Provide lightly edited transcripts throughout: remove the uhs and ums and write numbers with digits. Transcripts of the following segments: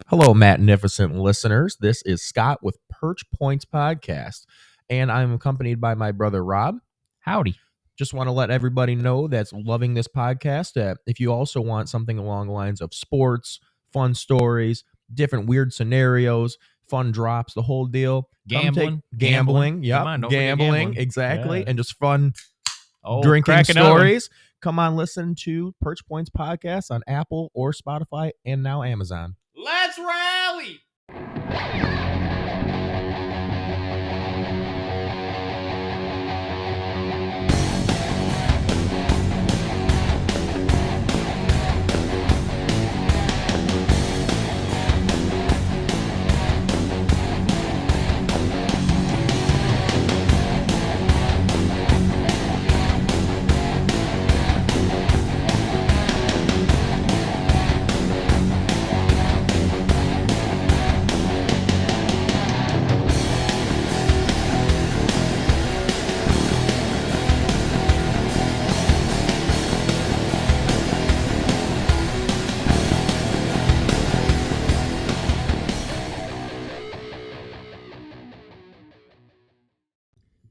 Hello, magnificent listeners. This is Scott with Perch Points Podcast, and I'm accompanied by my brother Rob. Howdy. Just want to let everybody know that's loving this podcast that if you also want something along the lines of sports, fun stories, different weird scenarios, fun drops, the whole deal. Gambling. Yep. Come on, don't forget Gambling. gambling. Exactly. Yeah. And just fun Oh, drinking crack another one. stories. Come on, listen to Perch Points Podcast on Apple or Spotify and now Amazon. Let's rally!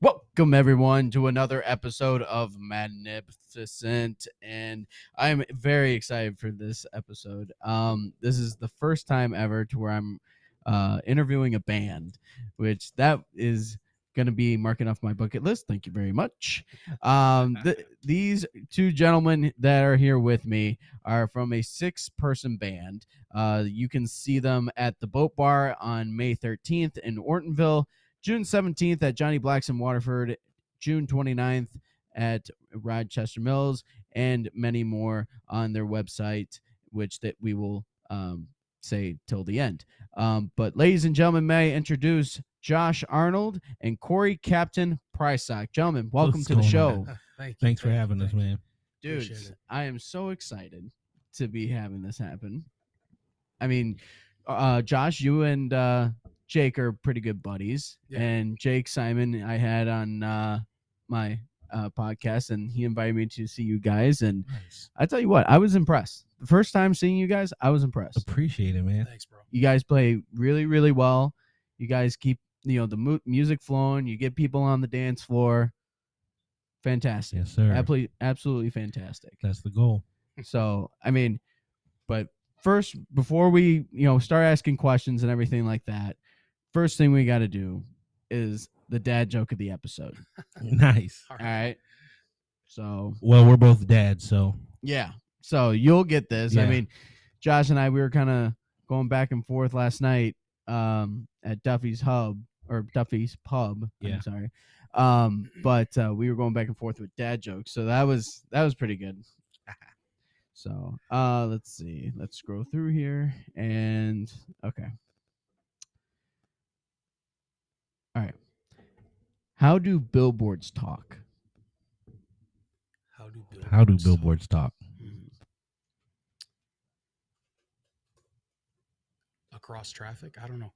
Welcome everyone to another episode of Magnificent, and I'm very excited for this episode. This is the first time ever to where I'm interviewing a band, which that is going to be marking off my bucket list. Thank you very much. These two gentlemen that are here with me are from a 6-person band. You can see them at the Boat Bar on May 13th in Ortonville, June 17th at Johnny Black's in Waterford, June 29th at Rochester Mills, and many more on their website, which that we will say till the end. But ladies and gentlemen, may I introduce Josh Arnold and Cory Captain Prysock. Gentlemen, welcome to the show. Thanks for having us, man. Dudes, I am so excited to be having this happen. I mean, Josh, you and Jake are pretty good buddies, and Jake Simon I had on my podcast, and he invited me to see you guys, and Nice. I tell you what, I was impressed. The first time seeing you guys, I was impressed. Appreciate it, man. Thanks, bro. You guys play really, really well. You guys keep the music flowing. You get people on the dance floor. Fantastic. Yes, sir. Absolutely fantastic. That's the goal. So, I mean, but first, before we, start asking questions and everything like that, first thing we got to do is the dad joke of the episode. Nice. All right. So, Well, we're both dads, so yeah. So you'll get this. Yeah. I mean, Josh and I, we were kind of going back and forth last night at Duffy's Pub. Yeah. I'm sorry. But we were going back and forth with dad jokes. So that was pretty good. So let's see. Let's scroll through here. And okay. All right. How do billboards talk? how do billboards talk? Across traffic? I don't know.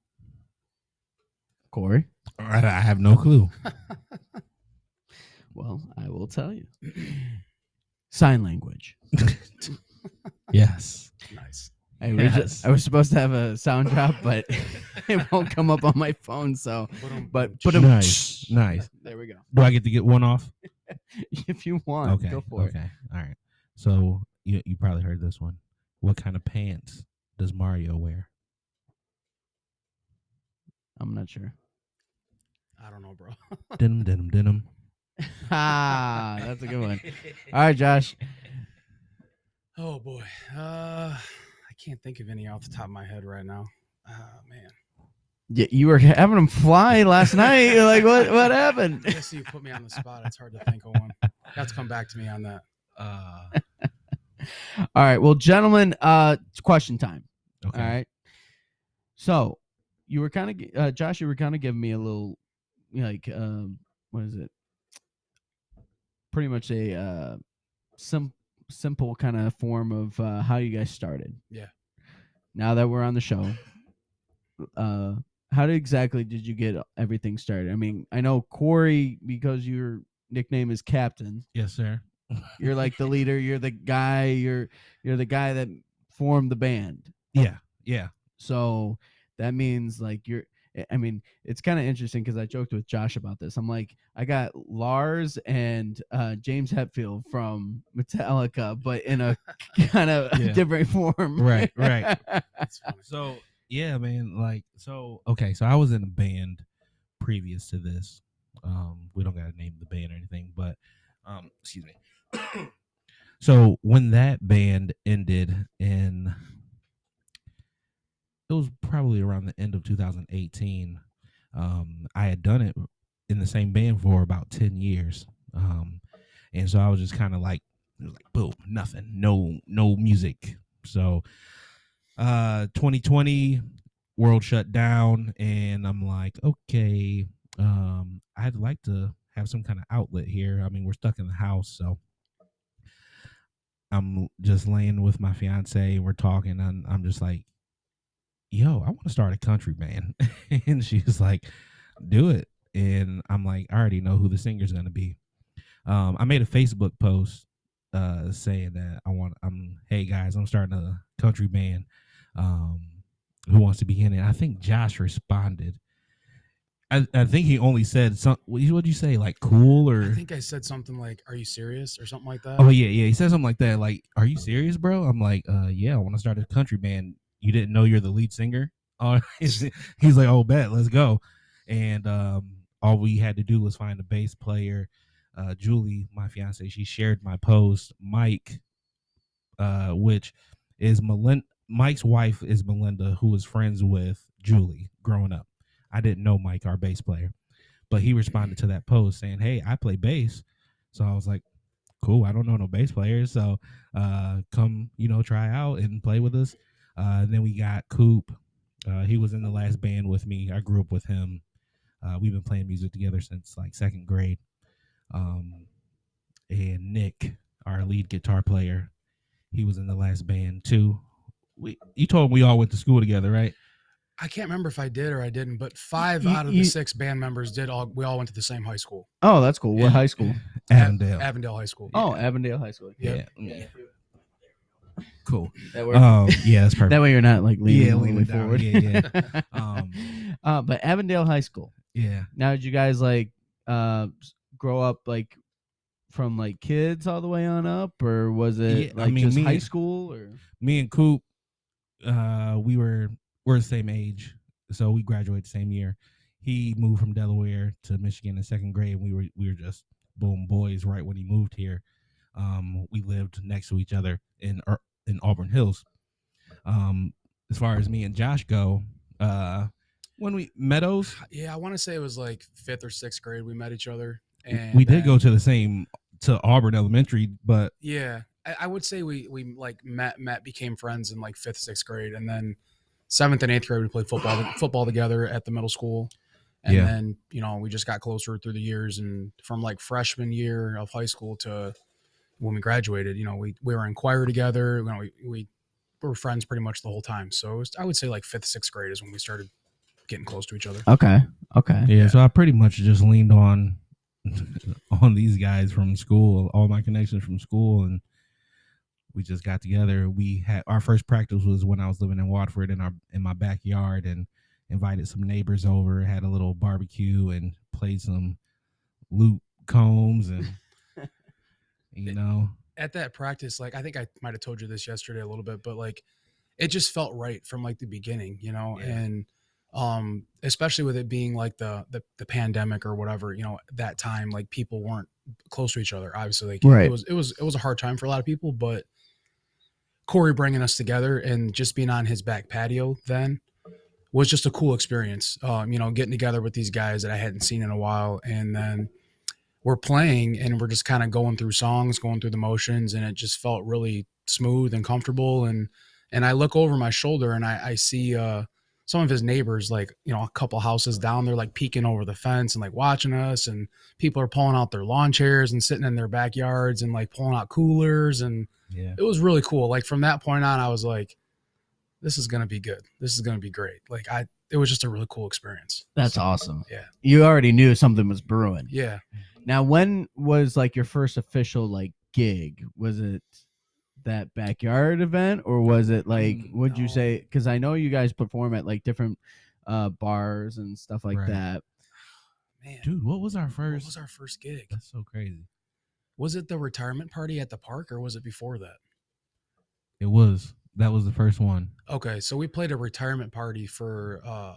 Cory? All right, I have no clue. Well, I will tell you. Sign language. Yes. Nice. I Yes. was supposed to have a sound drop, but it won't come up on my phone. So, but put Nice. Nice. There we go. Do I get to get one off? If you want, Okay. go for it. Okay. All right. So you probably heard this one. What kind of pants does Mario wear? I'm not sure. I don't know, bro. Denim, denim, denim. That's a good one. All right, Josh. Oh boy. I can't think of any off the top of my head right now. Man. Yeah, you were having them fly last night. You're like, what happened? I guess you put me on the spot. It's hard to think of one. You have to come back to me on that. All right. Well, gentlemen, it's question time. Okay. All right. So you were kind of, Josh, you were kind of giving me a little, like, what is it? Pretty much a simple kind of form of how you guys started. Yeah. Now that we're on the show, how exactly did you get everything started? I mean, I know Cory, because your nickname is Captain. Yes, sir. You're like the leader. You're the guy. You're the guy that formed the band. Yeah. Yeah. So that means like I mean, it's kind of interesting because I joked with Josh about this. I'm like, I got Lars and James Hetfield from Metallica, but in a kind of Yeah. different form. Right. That's funny. So yeah, man. Like, so okay. So I was in a band previous to this. We don't gotta name the band or anything, but excuse me. So when that band ended in, it was probably around the end of 2018. I had done it in the same band for about 10 years. And so I was just kind of like, it was like, boom, nothing, no music. So 2020, world shut down, and I'm like, okay, I'd like to have some kind of outlet here. I mean, we're stuck in the house, so I'm just laying with my fiance, and we're talking, and I'm just like, yo, I want to start a country band. And she's like, do it. And I'm like, I already know who the singer's going to be. I made a Facebook post saying that hey guys, I'm starting a country band. Who wants to be in it? I think Josh responded. I think he only said what'd you say, like cool, or I think I said something like, "Are you serious?" or something like that. oh yeah, he said something like that, like, are you serious, bro? I'm like, yeah, I want to start a country band. You didn't know you're the lead singer? Oh, he's like, oh, bet, let's go. And all we had to do was find a bass player. Julie, my fiance, she shared my post. Mike, which is Mike's wife is Melinda, who was friends with Julie growing up. I didn't know Mike, our bass player, but he responded to that post saying, hey, I play bass. So I was like, cool, I don't know no bass players, so come, try out and play with us. And then we got Coop. He was in the last band with me. I grew up with him. We've been playing music together since like second grade. And Nick, our lead guitar player, he was in the last band too. You told him we all went to school together, right? I can't remember if I did or I didn't, but 5 out of the 6 band members did. We all went to the same high school. Oh, that's cool. What high school? Avondale. Avondale High School. Oh, Avondale High School. Yeah. Cool. That works. Yeah, that's perfect. That way you're not like leaning down. forward. Yeah. But Avondale High School. Yeah. Now, did you guys like grow up like from like kids all the way on up, or was it just high school? Or me and Coop, we're the same age, so we graduated the same year. He moved from Delaware to Michigan in second grade, and we were just boom boys right when he moved here. We lived next to each other in Auburn Hills. As far as me and Josh go, when we Meadows, yeah, I want to say it was like 5th or 6th grade we met each other, and we did go to Auburn Elementary, but yeah, I would say we like met, became friends in like 5th, 6th grade, and then 7th and 8th grade we played football together at the middle school, and then we just got closer through the years, and from like freshman year of high school to when we graduated, we were in choir together. We were friends pretty much the whole time. So I would say like 5th, 6th grade is when we started getting close to each other. Okay. Yeah, so I pretty much just leaned on these guys from school, all my connections from school, and we just got together. We had our first practice was when I was living in Waterford in my backyard, and invited some neighbors over, had a little barbecue, and played some Luke Combs, and At that practice, like I think I might have told you this yesterday a little bit, but like it just felt right from like the beginning, and especially with it being like the pandemic or whatever, that time, like people weren't close to each other. Obviously, like right. it was a hard time for a lot of people, but Cory bringing us together and just being on his back patio then was just a cool experience. Getting together with these guys that I hadn't seen in a while, and then we're playing and we're just kind of going through songs, going through the motions, and it just felt really smooth and comfortable. And I look over my shoulder and I see some of his neighbors, like, a couple houses down there, like peeking over the fence and like watching us, and people are pulling out their lawn chairs and sitting in their backyards and like pulling out coolers. And it was really cool. Like from that point on, I was like, this is going to be good. This is going to be great. Like it was just a really cool experience. That's awesome. Yeah. You already knew something was brewing. Yeah. Now, when was like your first official like gig? Was it that backyard event, or was it like, would you No. say, because I know you guys perform at like different bars and stuff like Right. that. Man, Dude, what was our what first? was our first gig? That's so crazy. Was it the retirement party at the park, or was it before that? It was. That was the first one. Okay, so we played a retirement party for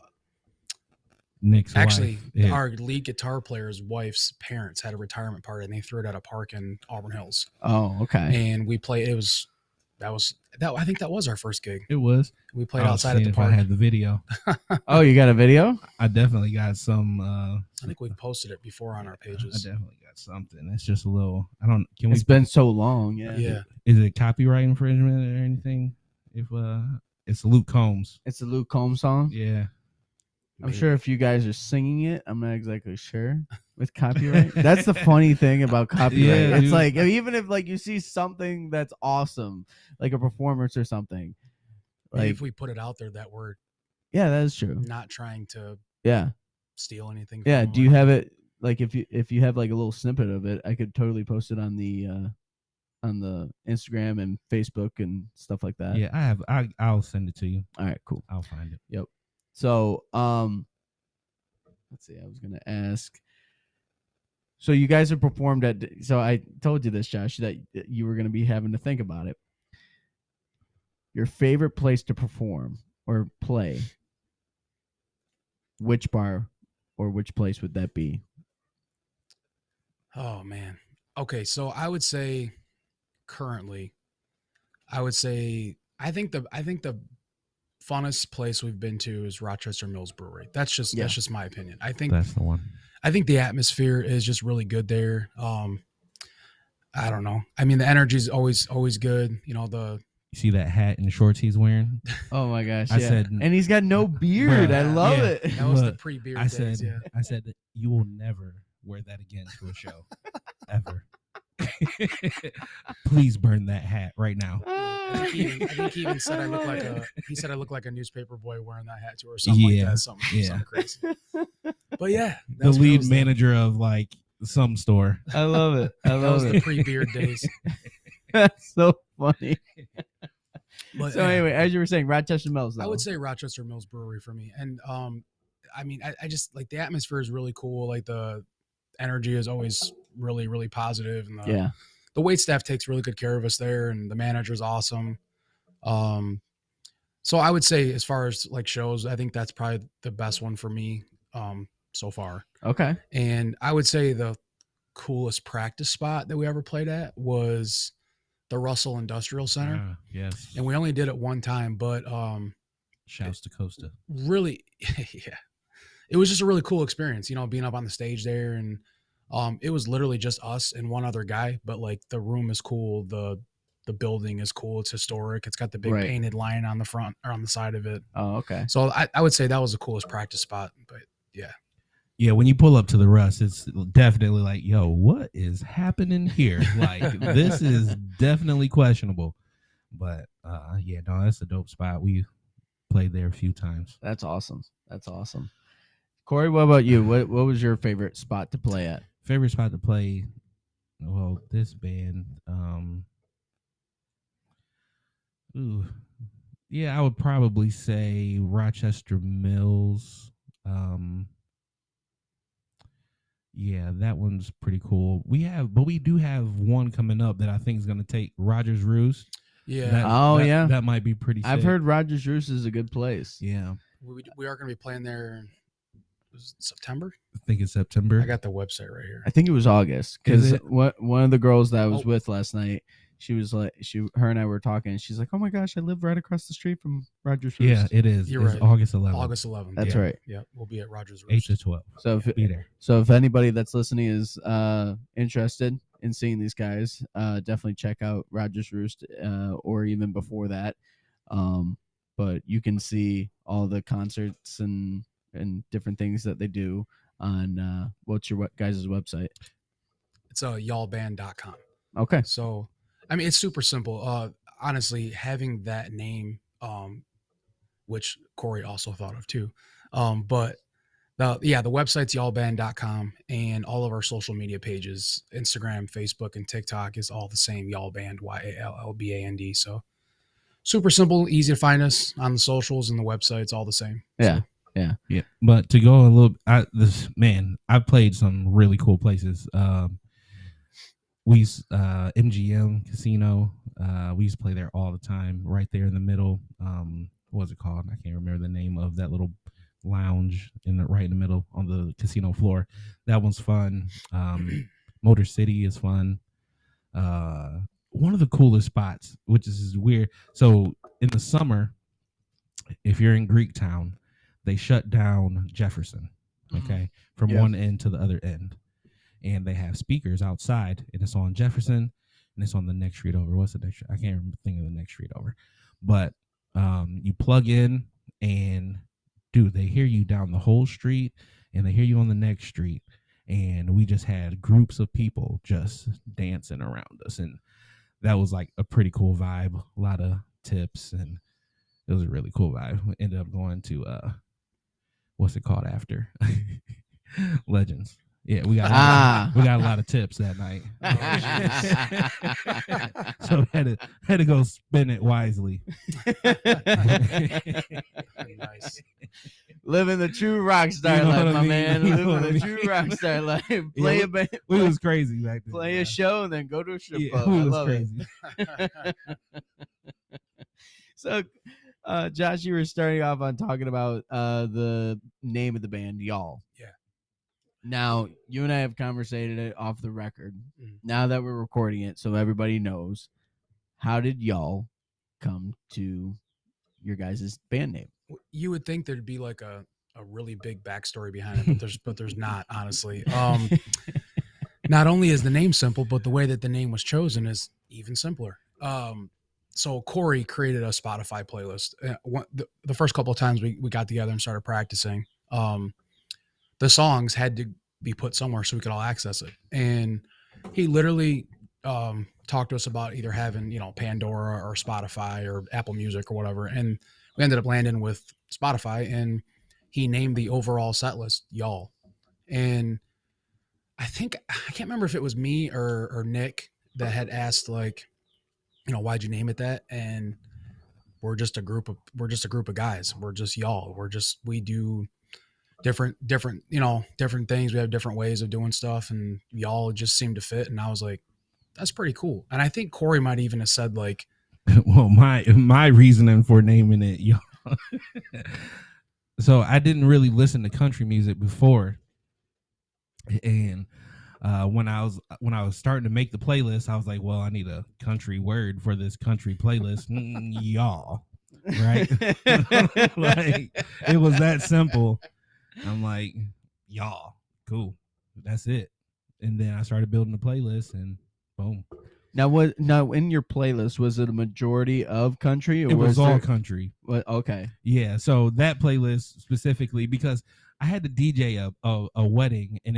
Nick's actually wife. Yeah. our lead guitar player's wife's parents had a retirement party, and they threw it at a park in Auburn Hills. Oh, okay. And we played. I think that was our first gig. It was. We played I was outside at the seeing if park. I had the video. Oh, you got a video? I definitely got some. I think we posted it before on our I pages. definitely got something. It's just a little. I don't. Can we? It's been so long. Yeah. Yeah. Is it copyright infringement or anything? If it's Luke Combs. It's a Luke Combs song. Yeah. I'm sure if you guys are singing it, I'm not exactly sure with copyright. That's the funny thing about copyright. Yeah, It's dude. like, even if like you see something that's awesome, like a performance or something, Maybe like, if we put it out there that we're yeah, that is true. not trying to Yeah. steal anything. Yeah. from Do you them. have it? Like, if you have like a little snippet of it, I could totally post it on the Instagram and Facebook and stuff like that. Yeah, I have. I'll send it to you. All right, cool. I'll find it. Yep. So, let's see. I was gonna ask. So you guys have performed at. So I told you this, Josh, that you were gonna be having to think about it. Your favorite place to perform or play. Which bar or which place would that be? Oh man. Okay, so I would say currently, I think the funnest place we've been to is Rochester Mills Brewery. That's just my opinion. I think That's the one. the atmosphere is just really good there. I don't know. I mean, the energy is always good. You know, the You see that hat and shorts he's wearing? Oh my gosh! I yeah. said- and he's got no beard. I Bruh, love yeah. it. that was the Look, pre-beer I days. said, Yeah. I said that you will never wear that again to a show, ever. Please burn that hat right now. I think he even said I look like a newspaper boy wearing that hat too, or something like Yeah, that. Something crazy. But yeah, that The was when I lead was there. manager of like some store. I love it. I That was love the it. pre-beard days. That's so funny. But So anyway, as you were saying, Rochester Mills. Though. I would say Rochester Mills Brewery for me. And I mean, I just like the atmosphere is really cool. Like the energy is always really, really positive, and yeah. the wait staff takes really good care of us there, and the manager's awesome. So I would say as far as like shows, I think that's probably the best one for me so far. Okay. And I would say the coolest practice spot that we ever played at was the Russell Industrial Center. Ah, yes. And we only did it one time, but Shouts to Costa. really, yeah, it was just a really cool experience, you know, being up on the stage there. And it was literally just us and one other guy, but like the room is cool. The building is cool. It's historic. It's got the big Right. painted lion on the front or on the side of it. Oh, okay. So I would say that was the coolest practice spot. But yeah, Yeah, when you pull up to the Russ, it's definitely like, yo, what is happening here? Like, this is definitely questionable. But yeah, no, that's a dope spot. We played there a few times. That's awesome. That's awesome. Corey, what about you? What was your favorite spot to play at? Favorite spot to play? Well, this band. Yeah, I would probably say Rochester Mills. Yeah, that one's pretty cool. But we do have one coming up that I think is going to take Rogers Roost. yeah. Yeah. That might be pretty sick. I've heard Rogers Roost is a good place. Yeah, We are going to be playing there. Was it September? I think it's September. I got the website right here. I think it was August Is because it? one of the girls that I was Oh. with last night, she was like, her and I were talking, and she's like, "Oh my gosh, I live right across the street from Rogers Roost." Yeah, it is. You're It's right. August 11th. August 11th. That's yeah. right. Yeah, we'll be at Rogers 8 Roost. to 12. So if Be there. anybody that's listening is interested in seeing these guys, definitely check out Rogers Roost, or even before that. But you can see all the concerts and different things that they do on what's your guys' website? It's yallband.com. Okay. So, I mean, it's super simple. Honestly, having that name, which Corey also thought of too, but The website's yallband.com, and all of our social media pages, Instagram, Facebook, and TikTok, is all the same, Y'all Band, YALLBAND. So super simple, easy to find us on the socials, and the website's all the same. Yeah. So, Yeah, but to go a little, I've played some really cool places. MGM Casino. We used to play there all the time, right there in the middle. What was it called? I can't remember the name of that little lounge right in the middle on the casino floor. That one's fun. Motor City is fun. One of the coolest spots, which is weird. So in the summer, if you're in Greektown, they shut down Jefferson, okay, from one end to the other end. And they have speakers outside, and it's on Jefferson, and it's on the next street over. What's the next street? I can't think of the next street over. But you plug in, and dude, they hear you down the whole street, and they hear you on the next street. And we just had groups of people just dancing around us, and that was like a pretty cool vibe. A lot of tips, and it was a really cool vibe. We ended up going to what's it called after Legends. Yeah, we got a lot of tips that night. So had to go spend it wisely. nice. Living the true rock star life, my man. Living the true rock star life. Play a band. It was crazy back then. Play a show and then go to a strip club. It I was love crazy. it. So, Josh, you were starting off on talking about the name of the band, Y'all. Yeah. Now, you and I have conversated it off the record. Mhm. Now that we're recording it, so everybody knows, how did Y'all come to your guys' band name? You would think there'd be like a really big backstory behind it, but there's not, honestly. Not only is the name simple, but the way that the name was chosen is even simpler. So Cory created a Spotify playlist. The first couple of times we got together and started practicing, the songs had to be put somewhere so we could all access it. And he literally talked to us about either having, Pandora or Spotify or Apple Music or whatever. And we ended up landing with Spotify, and he named the overall set list Y'all. And I can't remember if it was me or Nick that had asked, like, why'd you name it that? And we're just a group of guys. We're just Y'all. We do different things. We have different ways of doing stuff, and Y'all just seemed to fit. And I was like, that's pretty cool. And I think Cory might even have said, like, well, my reasoning for naming it Y'all. So I didn't really listen to country music before, and when I was starting to make the playlist, I was like, well, I need a country word for this country playlist. Y'all, right? Like, it was that simple. I'm like, Y'all, cool, that's it. And then I started building the playlist, and boom. Now in your playlist, was it a majority of country? Or it was all country. Okay. Yeah, so that playlist specifically, because I had to DJ a wedding, and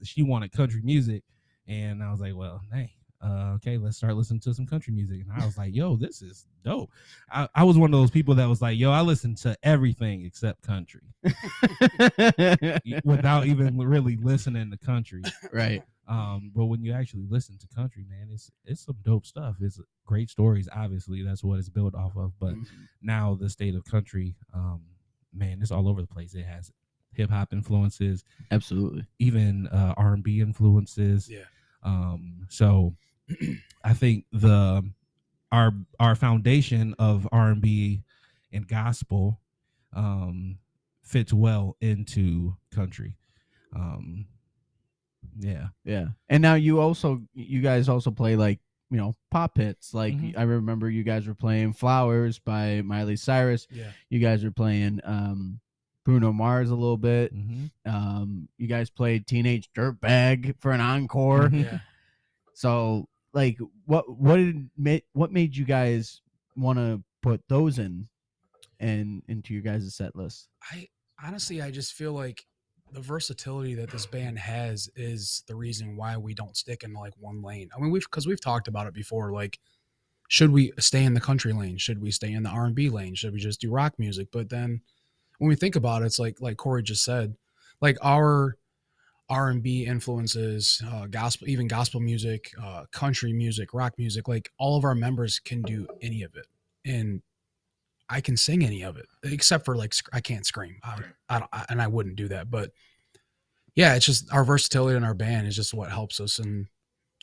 she wanted country music, and I was like, well, hey, okay, let's start listening to some country music. And I was like, yo, this is dope. I was one of those people that was like, yo, I listen to everything except country, without even really listening to country. Right. But when you actually listen to country, man, it's some dope stuff. It's great stories. Obviously, that's what it's built off of. But now the state of country, man, it's all over the place. It has hip hop influences, absolutely, even R&B influences. Yeah. So I think our foundation of R&B and gospel fits well into country. Yeah. And now you guys also play, like, pop hits. Like, I remember you guys were playing Flowers by Miley Cyrus. Yeah. You guys were playing Bruno Mars a little bit. You guys played Teenage Dirtbag for an encore. Yeah. So, like, what made you guys want to put those into your guys' set list? I just feel like the versatility that this band has is the reason why we don't stick in like one lane. I mean, we've talked about it before. Like, should we stay in the country lane? Should we stay in the R&B lane? Should we just do rock music? But then when we think about it, it's like Cory just said, like our R&B influences, gospel, even gospel music, country music, rock music. Like all of our members can do any of it, and I can sing any of it except for like I can't scream. I don't, and I wouldn't do that. But yeah, it's just our versatility in our band is just what helps us, and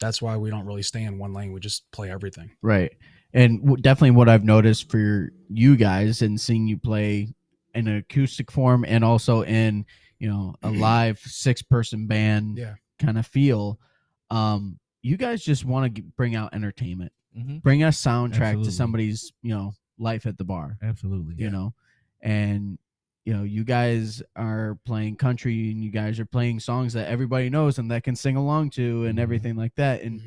that's why we don't really stay in one lane. We just play everything. Right. And definitely what I've noticed for you guys and seeing you play in an acoustic form and also in, a live 6-person band kind of feel, you guys just want to bring out entertainment, bring a soundtrack to somebody's, life at the bar. Absolutely. And, you guys are playing country and you guys are playing songs that everybody knows and that can sing along to and everything like that. And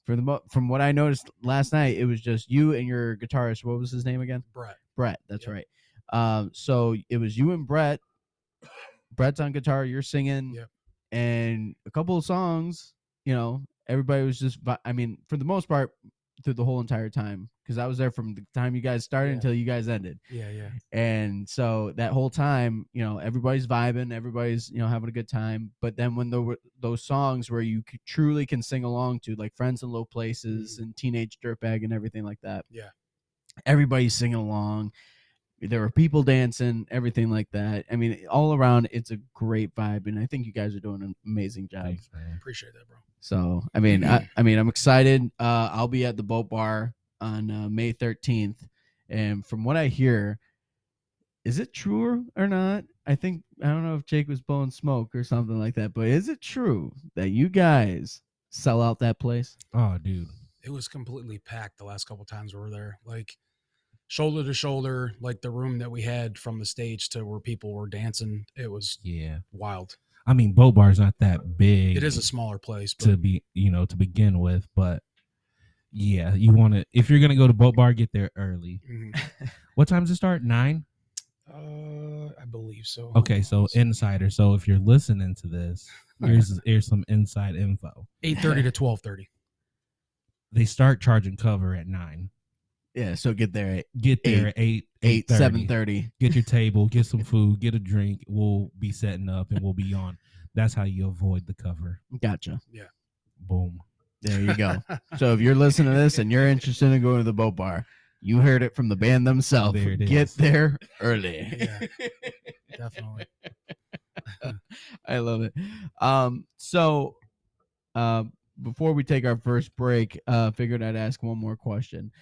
from what I noticed last night, it was just you and your guitarist. What was his name again? Brett. That's right. So it was you and Brett. Brett's on guitar, you're singing, and a couple of songs, everybody was just, for the most part, through the whole entire time, because I was there from the time you guys started until you guys ended. And so that whole time, everybody's vibing, everybody's, having a good time. But then when there were those songs where you truly can sing along to, like Friends in Low Places and Teenage Dirtbag and everything like that, everybody's singing along. There were people dancing, everything like that. I mean, all around, it's a great vibe, and I think you guys are doing an amazing job. Thanks, man. Appreciate that, bro. So, I'm excited. I'll be at the Boat Bar on May 13th, and from what I hear, is it true or not? I don't know if Jake was blowing smoke or something like that, but is it true that you guys sell out that place? Oh, dude, it was completely packed the last couple times we were there. Like, shoulder to shoulder, like the room that we had from the stage to where people were dancing. It was wild. I mean, Boat Bar's not that big. It is a smaller place to begin with, but yeah, you want to, if you're going to go to Boat Bar, get there early. What time does it start? 9? I believe so. Okay, so insider. So if you're listening to this, here's some inside info. 8:30 to 12:30. They start charging cover at 9. Yeah, so get there at 8, 7:30. Get your table, get some food, get a drink. We'll be setting up and we'll be on. That's how you avoid the cover. Gotcha. Yeah. Boom. There you go. So if you're listening to this and you're interested in going to the Boat Bar, you heard it from the band themselves. There it is. Get there early. Yeah, definitely. I love it. So before we take our first break, figured I'd ask one more question.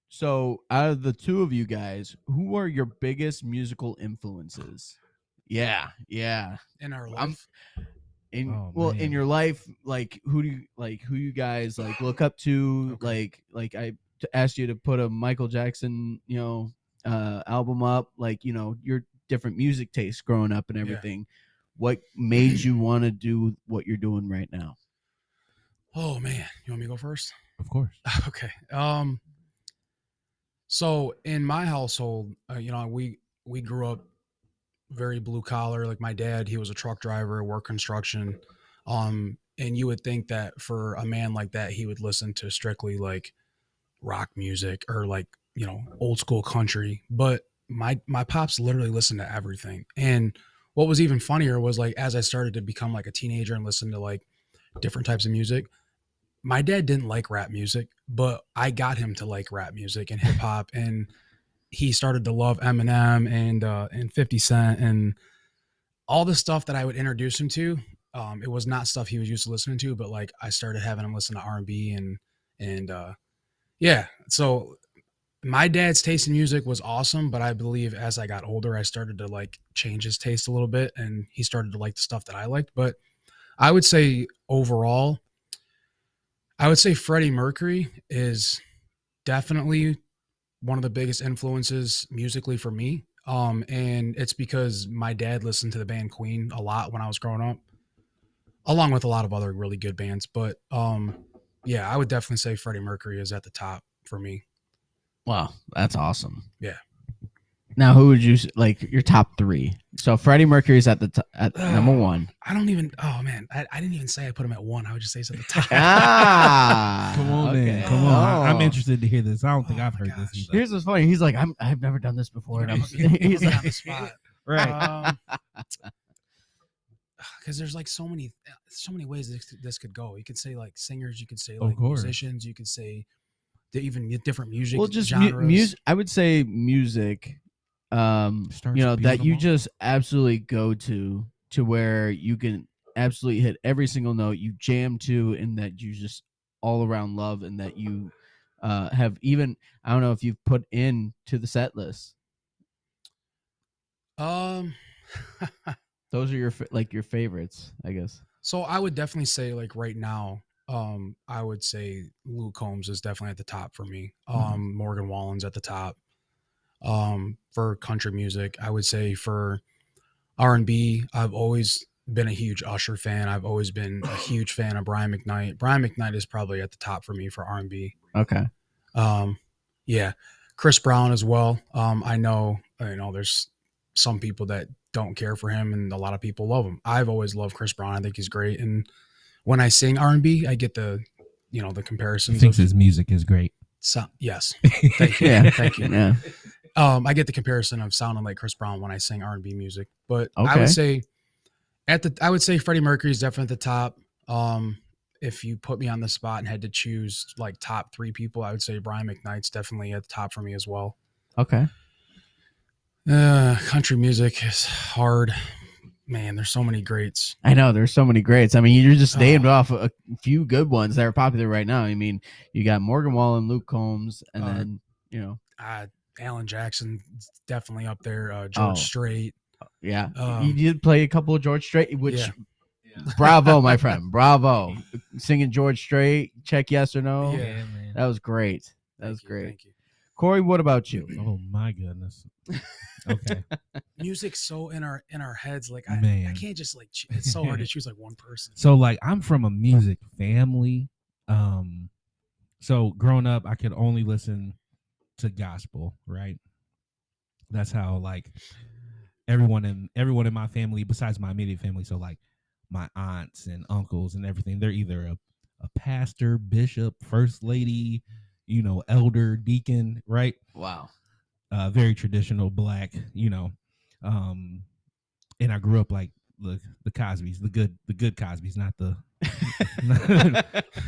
So out of the two of you guys, who are your biggest musical influences? Yeah. In our life. In your life, like who you guys like look up to? Okay. Like I asked you to put a Michael Jackson, album up, like, your different music tastes growing up and everything. What made you want to do what you're doing right now? Oh man, you want me to go first? Of course. Okay. So in my household, we grew up very blue collar. Like my dad, he was a truck driver, worked construction. And you would think that for a man like that, he would listen to strictly like rock music or like, old school country. But my pops literally listened to everything. And what was even funnier was like, as I started to become like a teenager and listen to like different types of music, my dad didn't like rap music, but I got him to like rap music and hip hop, and he started to love Eminem and 50 Cent and all the stuff that I would introduce him to. It was not stuff he was used to listening to, but like I started having him listen to R&B and so my dad's taste in music was awesome, but I believe as I got older, I started to like change his taste a little bit, and he started to like the stuff that I liked. But I would say overall, Freddie Mercury is definitely one of the biggest influences musically for me. And it's because my dad listened to the band Queen a lot when I was growing up, along with a lot of other really good bands. But I would definitely say Freddie Mercury is at the top for me. Wow, that's awesome. Yeah. Now, who would you like your top 3? So Freddie Mercury's at number 1. I don't even. Oh man, I didn't even say I put him at 1. I would just say he's at the top. Come on, man. Come on. I'm interested to hear this. I don't think I've heard this either. Here's what's funny. He's like, I've never done this before. And he's like on the spot. Right. because there's like so many ways this could go. You could say like singers, you could say Of like course. musicians, you could say even different music Well, just genres. music. I would say music. Starts You know, that appealing you them all. just absolutely go to where you can absolutely hit every single note you jam to, and that you just all around love, and that you have even, I don't know if you've put in to the set list. Um, Those are your your favorites, I guess. so I would definitely say like right now, I would say Luke Combs is definitely at the top for me. Morgan Wallen's at the top. For country music, I would say for R&B, I've always been a huge Usher fan. I've always been a huge fan of Brian McKnight. Brian McKnight is probably at the top for me for R&B. Okay. Yeah, Chris Brown as well. I know there's some people that don't care for him, and a lot of people love him. I've always loved Chris Brown. I think he's great. And when I sing R&B, I get the He comparisons. thinks his music is great. Yes, thank you. Yeah. Thank you. Yeah. I get the comparison of sounding like Chris Brown when I sing R&B music, but I Okay. would say Freddie Mercury is definitely at the top. If you put me on the spot and had to choose like top 3 people, I would say Brian McKnight's definitely at the top for me as well. Okay. Country music is hard, man. There's so many greats. I know there's so many greats. I mean, you just named off a few good ones that are popular right now. I mean, you got Morgan Wallen, Luke Combs, and then Alan Jackson definitely up there. George Strait. Yeah, Um, you did play a couple of George Strait, which Yeah. bravo, my friend, bravo. Singing George Strait, check yes or no. Yeah. man. That was great. That was Thank you, great. Thank you. Corey, what about you? Oh my goodness. Okay. Music's so in our heads. Like I Man. can't just like. It's so hard to choose like one person. So like I'm from a music family. So growing up I could only listen to gospel, right? That's how like everyone in my family, besides my immediate family, so like my aunts and uncles and everything, they're either a pastor, bishop, first lady, elder, deacon, right? Wow. Very traditional black, and I grew up like the Cosbys, the good Cosbys, not the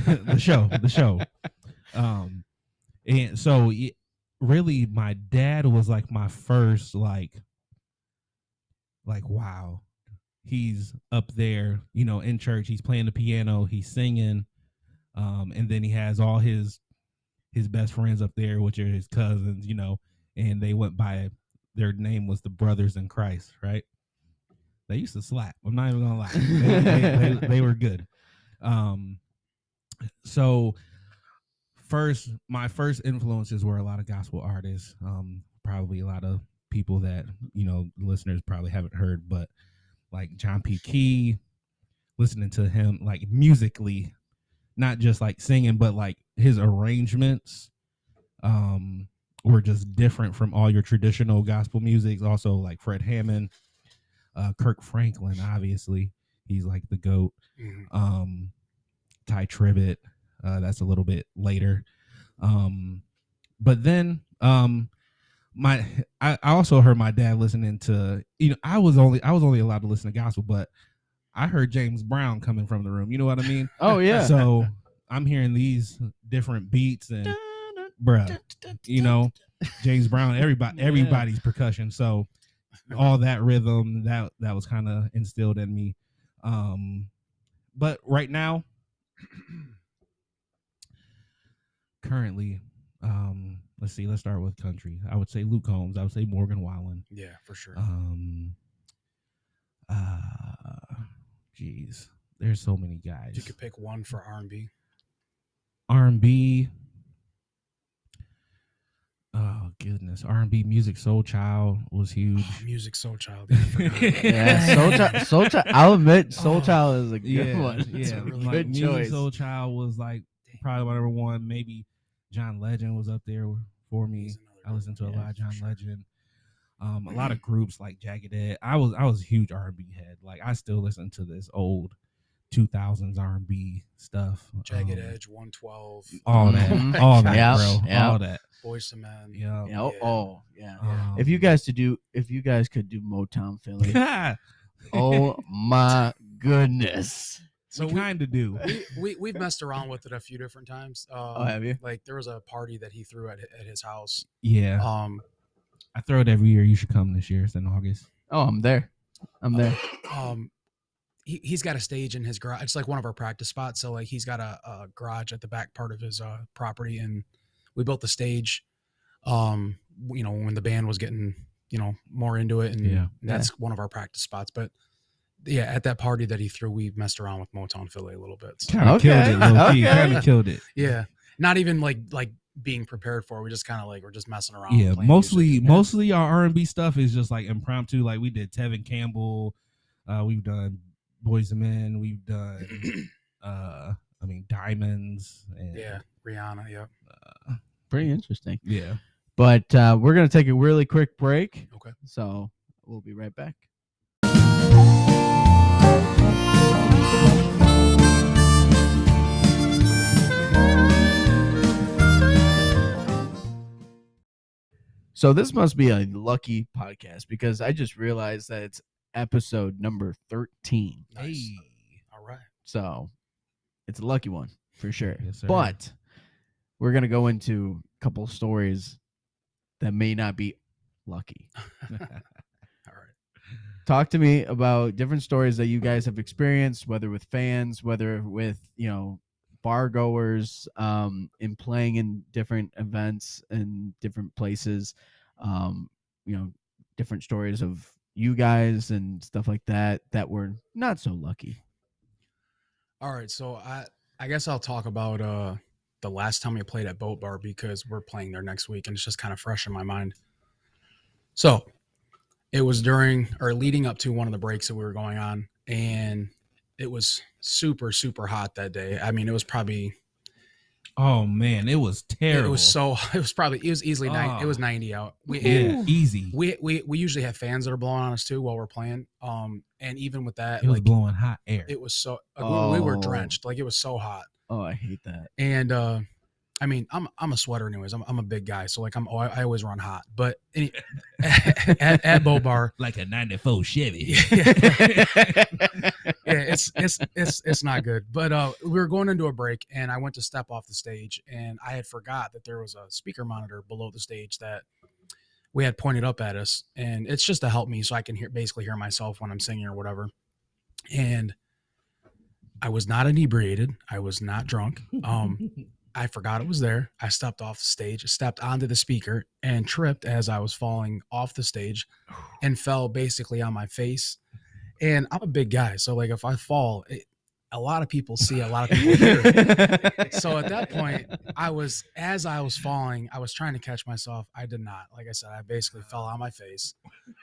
the show. And so really my dad was like my first like wow, he's up there, in church, he's playing the piano, he's singing, and then he has all his best friends up there, which are his cousins, and they went by, their name was the Brothers in Christ, right? They used to slap. I'm not even gonna lie. They were good. So my first influences were a lot of gospel artists, probably a lot of people that listeners probably haven't heard, but like John P. Key, listening to him like musically, not just like singing, but like his arrangements were just different from all your traditional gospel music. Also like Fred Hammond, Kirk Franklin, obviously he's like the GOAT. Mhm. Ty Tribbett, that's a little bit later. But then I also heard my dad listening to, I was only allowed to listen to gospel, but I heard James Brown coming from the room. You know what I mean? Oh yeah. So I'm hearing these different beats and bruh, James Brown, everybody's percussion. So all that rhythm that was kind of instilled in me. But right now, currently, let's start with country. I would say Luke Combs. I would say Morgan Wallen. Yeah, for sure. Geez, there's so many guys. If you could pick one for R&B. R&B. Oh goodness, R&B music. Soul Child was huge. Music Soul Child. Yeah, Soul Child. I'll admit, Soul Child is a good one. It's Yeah, a really like, good music choice. Soul Child was like probably my number one. Maybe John Legend was up there for me. I listened to a lot of John Legend. A lot of groups like Jagged Edge. I was a huge R&B head. Like I still listen to this old 2000s R&B stuff. Jagged Edge, 112. All that, Mhm. all that, Yep, bro, yep. all that. Boyz II Men. Yeah. Yeah, oh yeah. Yeah. If you guys could do Motown Philly, oh my goodness. So we kind of do. we've messed around with it a few different times. Oh, have you? Like there was a party that he threw at his house. Yeah. I throw it every year. You should come this year. It's in August. Oh, I'm there. He's got a stage in his garage. It's like one of our practice spots. So like he's got a garage at the back part of his property, and we built the stage. When the band was getting more into it, and that's one of our practice spots. But yeah, at that party that he threw, we messed around with Motown Philly a little bit. So. Kind of killed it, low key. Kind of killed it. Yeah, not even like being prepared for it. We just kind of like we're just messing around. Yeah, mostly our R&B stuff is just like impromptu. Like we did Tevin Campbell, we've done Boys and Men, we've done Diamonds, and Rihanna. Yep. Pretty interesting. Yeah, but we're gonna take a really quick break. Okay. So we'll be right back. So this must be a lucky podcast because I just realized that it's episode number 13. Nice. Hey. All right. So it's a lucky one for sure. Yes, sir. But we're going to go into a couple of stories that may not be lucky. All right. Talk to me about different stories that you guys have experienced, whether with fans, whether with, bar goers, in playing in different events and different places, different stories of you guys and stuff like that were not so lucky. All right, so I guess I'll talk about the last time we played at Boat Bar because we're playing there next week and it's just kind of fresh in my mind. So it was during or leading up to one of the breaks that we were going on, and it was super, super hot that day. I mean, it was probably. Oh man, it was terrible. It was easily 90. It was 90 out. Easy. We usually have fans that are blowing on us too while we're playing. And even with that, it was blowing hot air. It was so we were drenched. Like it was so hot. Oh, I hate that. And I mean, I'm a sweater anyways. I'm a big guy, so like I always run hot. But at Boat Bar, like a '94 Chevy. It's not good. But we were going into a break, and I went to step off the stage, and I had forgot that there was a speaker monitor below the stage that we had pointed up at us, and it's just to help me so I can basically hear myself when I'm singing or whatever. And I was not inebriated. I was not drunk. I forgot it was there. I stepped off the stage, stepped onto the speaker, and tripped as I was falling off the stage and fell basically on my face. And I'm a big guy, so like if I fall, a lot of people see, a lot of people hear. So at that point, as I was falling, I was trying to catch myself. I did not. Like I said, I basically fell on my face.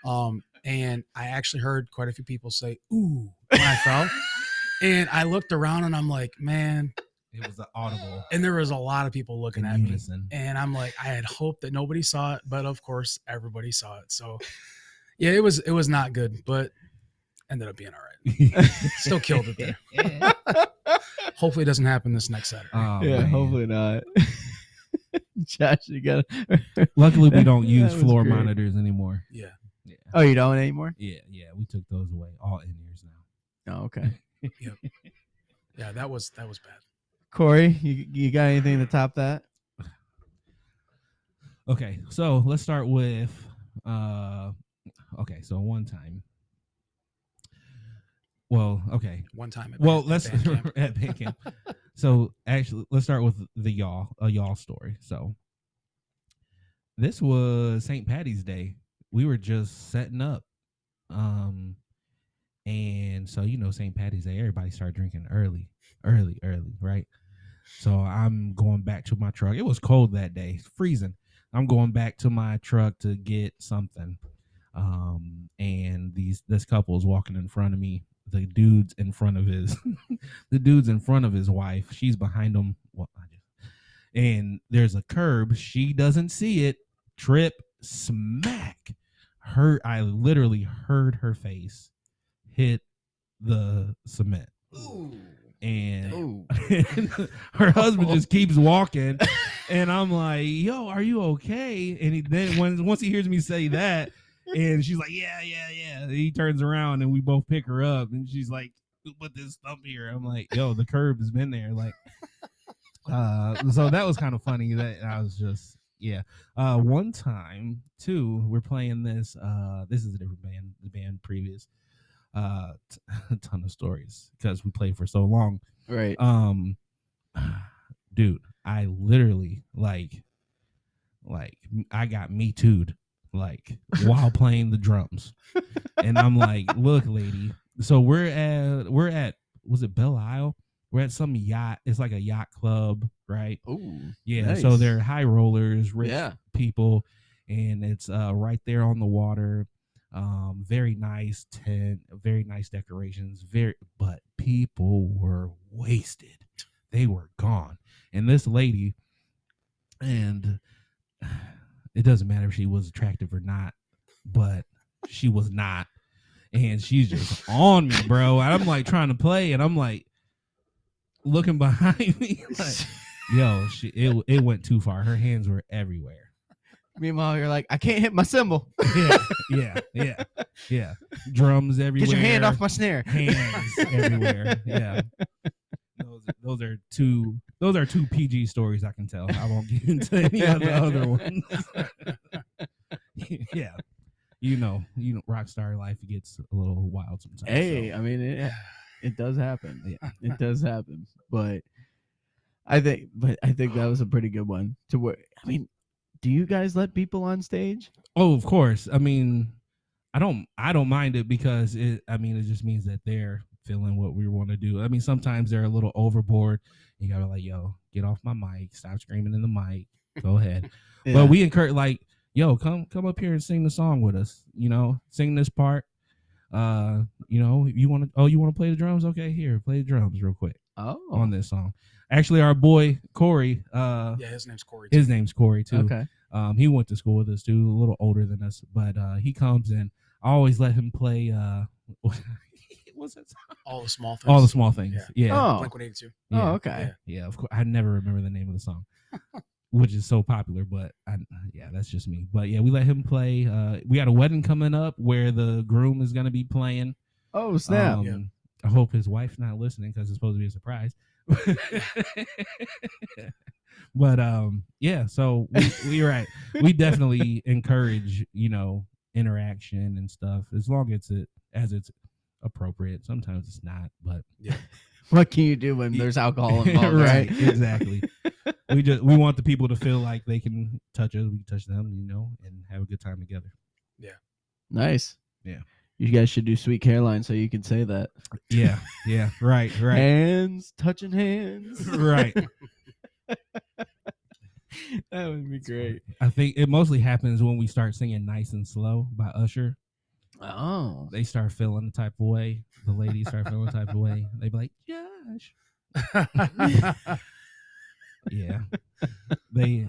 And I actually heard quite a few people say, "Ooh," when I fell. And I looked around and I'm like, man. It was audible. And there was a lot of people looking at me. And I'm like, I had hoped that nobody saw it, but of course everybody saw it. So yeah, it was not good, but ended up being all right. Still killed it there. Yeah. Hopefully it doesn't happen this next Saturday. Oh, yeah, man. Hopefully not. Josh, you got Luckily we don't use floor monitors anymore. Yeah. Oh, you don't anymore? Yeah. We took those away. All in-ears now. Oh, okay. Yep. Yeah, that was bad. Cory, you got anything to top that? Okay, so let's start with so one time. Well, okay. One time at band camp. So actually let's start with a YALL story. So this was St. Patty's Day. We were just setting up. And so St. Patty's Day, everybody started drinking early, right? So I'm going back to my truck. It was cold that day, freezing. I'm going back to my truck to get something. And this couple is walking in front of me. The dude's in front of his wife. She's behind him. And there's a curb. She doesn't see it. Trip, smack. I literally heard her face hit the cement. Ooh. And her husband just keeps walking, and I'm like, "Yo, are you okay?" And once he hears me say that, and she's like, "Yeah." He turns around, and we both pick her up, and she's like, who put this stump here? I'm like, yo, the curb has been there. Like, so that was kind of funny. That I was just, yeah. One time too, we're playing this. This is a different band. The band previous. A ton of stories because we played for so long. Right. Dude, I literally like I got me too'd like while playing the drums. And I'm like, look, lady. So we're at was it Belle Isle? We're at some yacht. It's like a yacht club, right? Ooh. Yeah. Nice. So they're high rollers, rich Yeah. people, and it's right there on the water. Very nice tent, very nice decorations, but people were wasted. They were gone. And this lady, and it doesn't matter if she was attractive or not, but she was not. And she's just on me, bro. And I'm like trying to play, and I'm like looking behind me, like, yo, it went too far. Her hands were everywhere. Meanwhile, you're like, I can't hit my cymbal. Yeah. Drums everywhere. Get your hand off my snare. Hands everywhere. Yeah. Those are two PG stories I can tell. I won't get into any of the other ones. Yeah. You know, rock star life gets a little wild sometimes. Hey, so. I mean, it does happen. Yeah, it does happen. But I think that was a pretty good one. To where, I mean, do you guys let people on stage? Oh, of course. I mean, I don't mind it because it just means that they're feeling what we want to do. I mean, sometimes they're a little overboard. You gotta be like, yo, get off my mic, stop screaming in the mic. Go ahead. Yeah. But we encourage, like, yo, come up here and sing the song with us. You know, sing this part. You know, you want to play the drums? Okay, here, play the drums real quick on this song. Actually, our boy Cory. Yeah, his name's Cory. Too. His name's Cory too. Okay. He went to school with us too, a little older than us, but he comes and I always let him play. What's that song? All the small things. All the small things. Yeah. Oh. Blink-182. Yeah. Oh, okay. Yeah. Of course, I never remember the name of the song, which is so popular. But that's just me. But yeah, we let him play. We got a wedding coming up where the groom is gonna be playing. Oh snap! Yeah. I hope his wife's not listening because it's supposed to be a surprise. But yeah, so we're right. We definitely encourage, interaction and stuff as long as it's appropriate. Sometimes it's not, but Yeah. What can you do when there's alcohol involved? right? Exactly. We want the people to feel like they can touch us, we can touch them, and have a good time together. Yeah. Nice. Yeah. You guys should do Sweet Caroline so you can say that. Yeah. Right. Hands touching hands. Right. That would be great. I think it mostly happens when we start singing Nice and Slow by Usher. Oh. They start feeling the type of way. The ladies start feeling the type of way. They be like, Josh. Yeah. They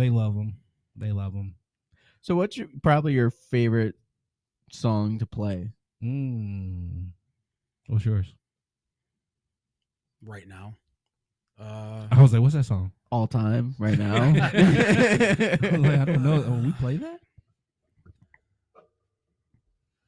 love them. They love them. So what's probably your favorite song to play? What's yours? Right now. I was like, what's that song? All time right now. I was like, I don't know. Oh, we play that?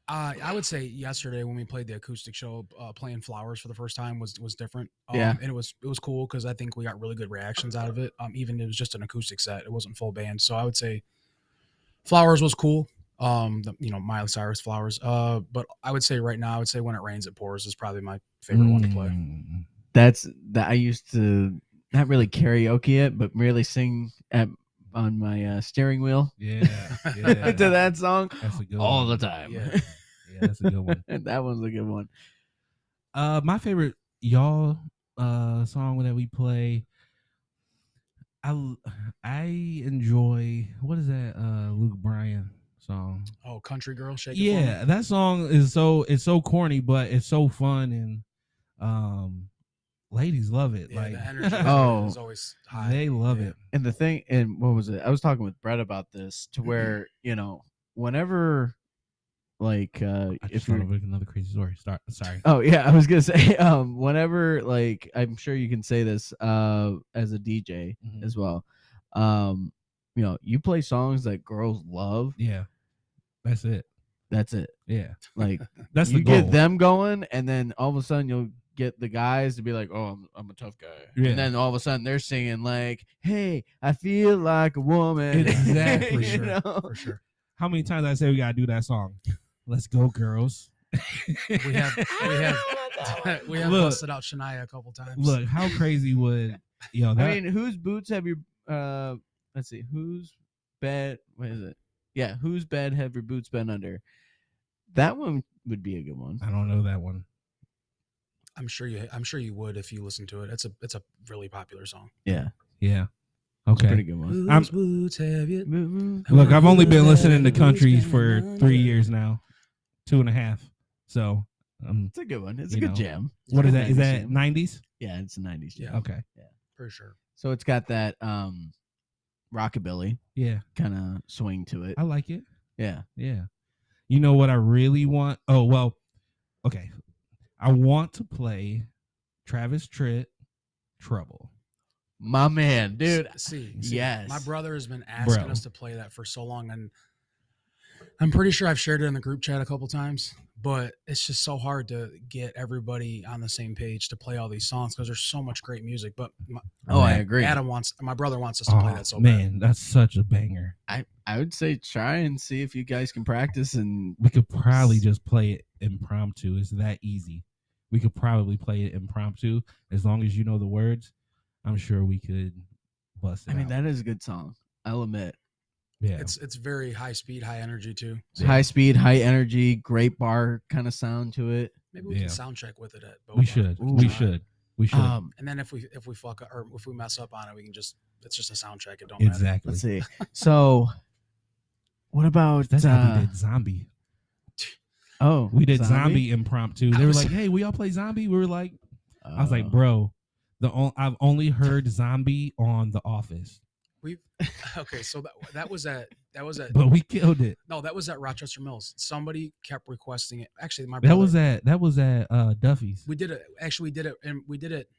I would say yesterday when we played the acoustic show, playing Flowers for the first time was different. Yeah. And it was cool because I think we got really good reactions out of it. Even it was just an acoustic set; it wasn't full band. So I would say Flowers was cool. Miley Cyrus Flowers. But I would say right now, I would say When It Rains It Pours is probably my favorite one to play. That I used to not really karaoke it, but really sing on my steering wheel. Yeah. To that song. That's a good all one. the time. Yeah. Yeah, that's a good one. That one's a good one. My favorite YALL song that we play. I enjoy, what is that Luke Bryan song? Oh, Country Girl, Shake It. Yeah, that song is so corny, but it's so fun, and ladies love it. Yeah, like the energy is always high. they love it. And the thing, and what was it? I was talking with Brett about this to where, whenever like I if just you're thought of another crazy story. Sorry. Oh yeah, I was gonna say whenever, like, I'm sure you can say this as a DJ Mhm. as well. You play songs that girls love. Yeah, that's it. That's it. Yeah, Like that's you the goal. get them going, and then all of a sudden you'll get the guys to be like, "Oh, I'm a tough guy," Yeah. and then all of a sudden they're singing like, "Hey, I feel like a woman." Exactly. For You sure. know? For sure. How many times I say we gotta do that song? Let's go, girls. We have we have Look. busted out Shania a couple times. Look, how crazy would that? I mean, whose boots have you? Let's see, whose bed? What is it? Yeah, whose bed have your boots been under? That one would be a good one. I don't know that one. I'm sure you would if you listen to it. It's a really popular song. Yeah, Yeah. it's a pretty Okay. good one. I'm- boots have you? Look, I've only been listening to countries for 3 years now, 2.5. So, It's a good one. It's a You good know. jam. what is It's a that? Is 90s that jam. 90s? Yeah, it's a 90s jam. Yeah. Okay. For sure. So it's got that rockabilly Yeah, kind of swing to it. I like it. Yeah. Yeah. You know what I really want? Oh, well, okay. I want to play Travis Tritt, Trouble. My man, dude. See, Yes. my brother has been asking Bro. us to play that for so long, and I'm pretty sure I've shared it in the group chat a couple times. But it's just so hard to get everybody on the same page to play all these songs because there's so much great music. But Oh, I Man. agree. my brother wants us to play Oh, that so bad. man, that's such a banger. I would say try and see if you guys can practice and We could probably just play it impromptu. It's that easy. We could probably play it impromptu as long as you know the words. I'm sure we could bust it I mean out. that is a good song. I'll admit. Yeah. It's very high speed, high energy too. It's high speed, high energy, great bar kind of sound to it. Maybe we Yeah. can sound check with it at both. we should. Ooh. We should. We should. And then if we fuck up, or if we mess up on it, we can just it's just a sound check. It don't matter. Exactly. Let's see. So, what about That's how we did Zombie. Oh, We did zombie impromptu. They were like, "Hey, we all play Zombie." We were like, I was like, Oh. "Bro, I've only heard Zombie on The Office, We've okay. So that was at but we killed it." no, that was at Rochester Mills. Somebody kept requesting it. Actually, my That brother, was at Duffy's, we did it. Actually, we did it, and we did it.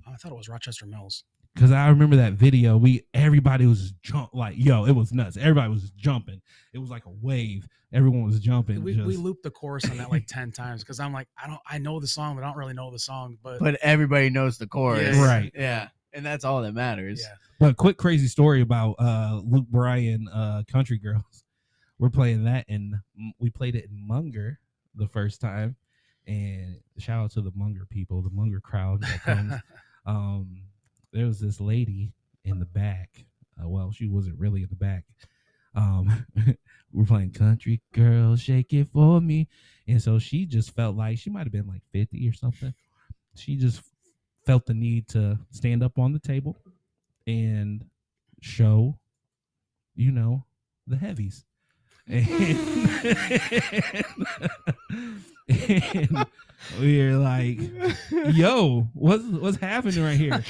I thought it was Rochester Mills. because I remember that video. Everybody was it was nuts. Everybody was jumping. It was like a wave. Everyone was jumping. We looped the chorus on that like 10 times because I'm like, I know the song, but I don't really know the song. But everybody knows the chorus, Yeah. Right. Yeah, and that's all that matters. yeah, But quick crazy story about Luke Bryan, Country Girls. We're playing that, and we played it in Munger the first time. And shout out to the Munger people, the Munger crowd that comes. There was this lady in the back. Well, she wasn't really in the back. We're playing Country Girls, Shake It For Me. And so she just felt like she might have been like 50 or something. She just felt the need to stand up on the table and show, the heavies. And we're like, yo, what's happening right here?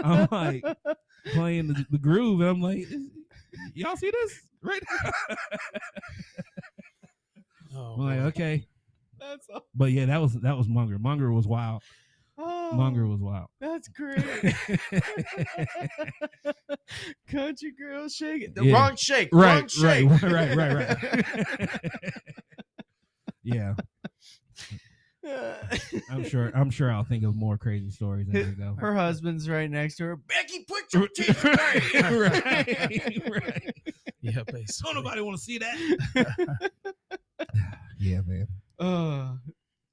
I'm like playing the groove, and I'm like, y'all see this right now? I'm like, okay. That's But yeah, that was Munger. Munger was wild. Munger was wild. That's great. Country girl shake it. The Yeah. wrong shake. Right, Wrong shake. right. Yeah, I'm sure I'll think of more crazy stories as we go. Her husband's right next to her. Becky, put your teeth away. right. yeah, basically. Don't nobody want to see that. Yeah, man.